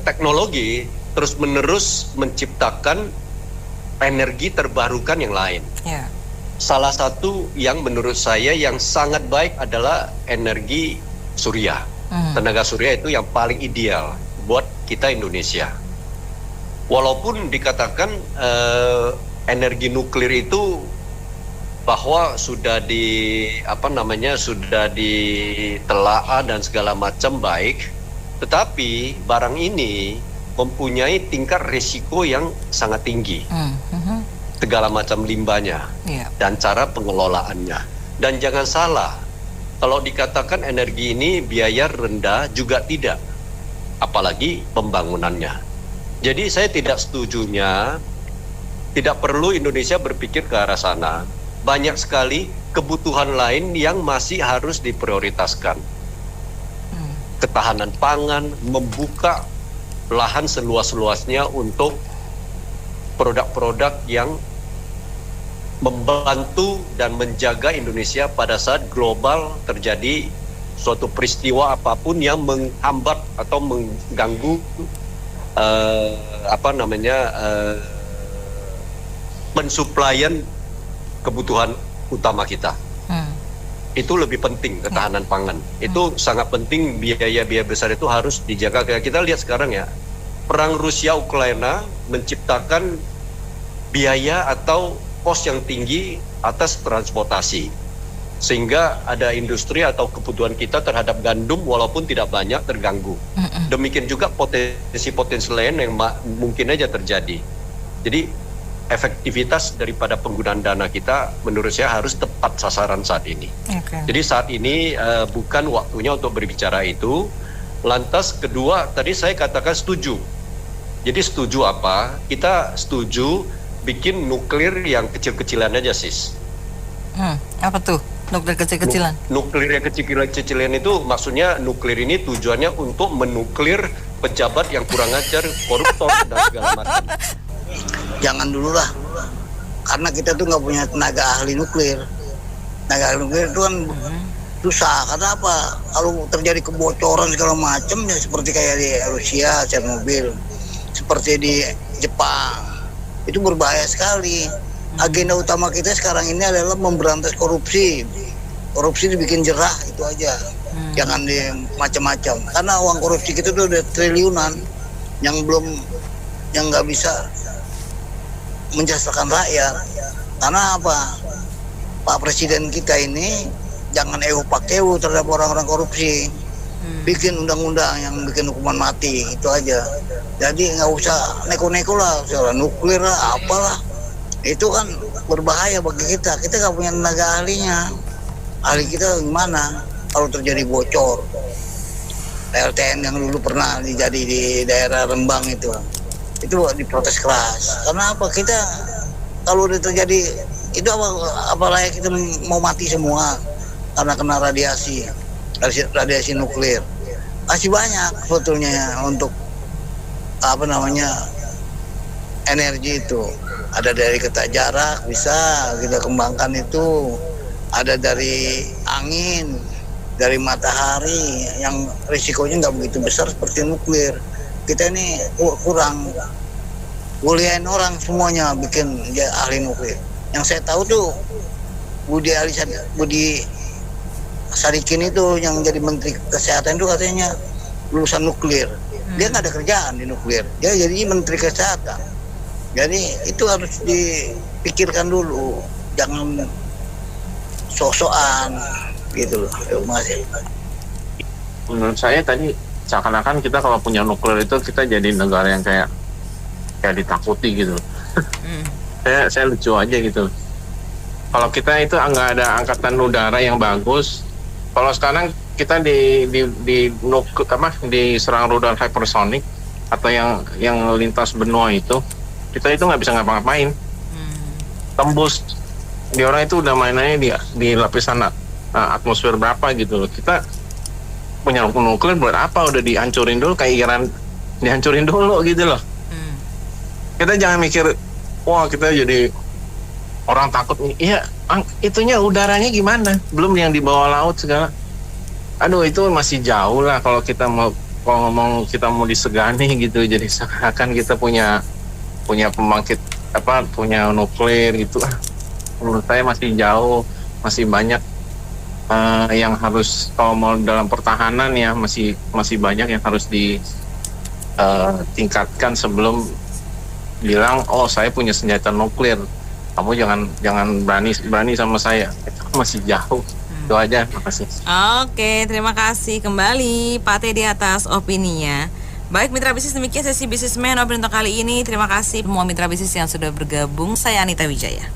Speaker 1: teknologi terus-menerus menciptakan energi terbarukan yang lain. Salah satu yang menurut saya yang sangat baik adalah energi surya. Tenaga surya itu yang paling ideal buat kita Indonesia. Walaupun dikatakan energi nuklir itu bahwa sudah sudah ditelaah dan segala macam baik, tetapi barang ini mempunyai tingkat risiko yang sangat tinggi, segala macam limbahnya dan cara pengelolaannya. Dan jangan salah, kalau dikatakan energi ini biaya rendah juga tidak, apalagi pembangunannya. Jadi saya tidak setujunya, tidak perlu Indonesia berpikir ke arah sana. Banyak sekali kebutuhan lain yang masih harus diprioritaskan. Ketahanan pangan, membuka lahan seluas-luasnya untuk produk-produk yang membantu dan menjaga Indonesia pada saat global terjadi suatu peristiwa apapun yang menghambat atau mengganggu pensuplaian kebutuhan utama kita. Itu lebih penting, ketahanan pangan. Itu sangat penting, biaya-biaya besar itu harus dijaga. Kayak kita lihat sekarang ya, perang Rusia-Ukraina menciptakan biaya atau kos yang tinggi atas transportasi. Sehingga ada industri atau kebutuhan kita terhadap gandum walaupun tidak banyak terganggu. Demikian juga potensi-potensi lain yang mungkin aja terjadi. Jadi efektivitas daripada penggunaan dana kita menurut saya harus tepat sasaran saat ini. Jadi saat ini bukan waktunya untuk berbicara itu. Lantas kedua, tadi saya katakan setuju. Jadi setuju apa? Kita setuju bikin nuklir yang kecil-kecilan aja, Sis.
Speaker 2: Apa tuh? Nuklir kecil-kecilan? Nuklir
Speaker 1: yang kecil-kecilan itu maksudnya nuklir ini tujuannya untuk menuklir pejabat yang kurang ajar, koruptor, dan segala macam.
Speaker 22: Jangan dulu lah, karena kita tuh nggak punya tenaga ahli nuklir. Tenaga ahli nuklir itu kan susah. Karena apa? Kalau terjadi kebocoran segala macam ya seperti kayak di Rusia, Chernobyl, seperti di Jepang, itu berbahaya sekali. Agenda utama kita sekarang ini adalah memberantas korupsi. Korupsi dibikin jerah, itu aja. Jangan di macam-macam. Karena uang korupsi kita tuh udah triliunan yang nggak bisa menjadikan rakyat. Karena apa? Pak Presiden kita ini jangan pakeu terhadap orang-orang korupsi. Bikin undang-undang yang bikin hukuman mati, itu aja. Jadi nggak usah neko-neko lah, soal nuklir lah, apalah. Itu kan berbahaya bagi kita. Kita nggak punya tenaga ahlinya. Ahli kita gimana kalau terjadi bocor? PLTN yang dulu pernah jadi di daerah Rembang itu diprotes keras. Karena apa? Kita kalau udah terjadi itu apa layak kita mau mati semua karena kena radiasi nuklir. Masih banyak sebetulnya untuk energi itu. Ada dari ketak jarak bisa kita kembangkan itu, ada dari angin, dari matahari yang risikonya nggak begitu besar seperti nuklir. Kita ini kurang kuliahin orang semuanya bikin ahli nuklir. Yang saya tahu tuh Budi Sadikin itu yang jadi Menteri Kesehatan itu katanya lulusan nuklir. Dia nggak ada kerjaan di nuklir, dia jadi Menteri Kesehatan. Jadi itu harus dipikirkan dulu, jangan sok-sokan gitu loh. Terima kasih.
Speaker 9: Menurut saya tadi seakan-akan kita kalau punya nuklir itu kita jadi negara yang kayak ditakuti gitu. Saya lucu aja gitu. Kalau kita itu nggak ada angkatan udara yang bagus. Kalau sekarang kita diserang rudal hypersonic atau yang lintas benua itu, kita itu nggak bisa ngapa-ngapain. Tembus di orang itu udah mainannya di lapisan atmosfer berapa gitu loh. Kita punya nuklir buat apa? Udah dihancurin dulu kayak Iran dihancurin dulu gitu loh. Kita jangan mikir wah kita jadi orang takut nih. Iya, itunya udaranya gimana? Belum yang di bawah laut segala. Aduh, itu masih jauh lah kalau kita mau ngomong kita mau disegani gitu. Jadi seakan kita punya pembangkit punya nuklir gitu. Menurut saya masih jauh, masih banyak yang harus kalau mau dalam pertahanan ya masih banyak yang harus ditingkatkan sebelum bilang saya punya senjata nuklir. Kamu jangan berani sama saya. Itu masih jauh. Itu aja, makasih.
Speaker 2: Oke, terima kasih kembali Pak Teddy atas opininya. Baik mitra bisnis, demikian sesi Businessman Opini untuk kali ini. Terima kasih semua mitra bisnis yang sudah bergabung. Saya Anita Wijaya.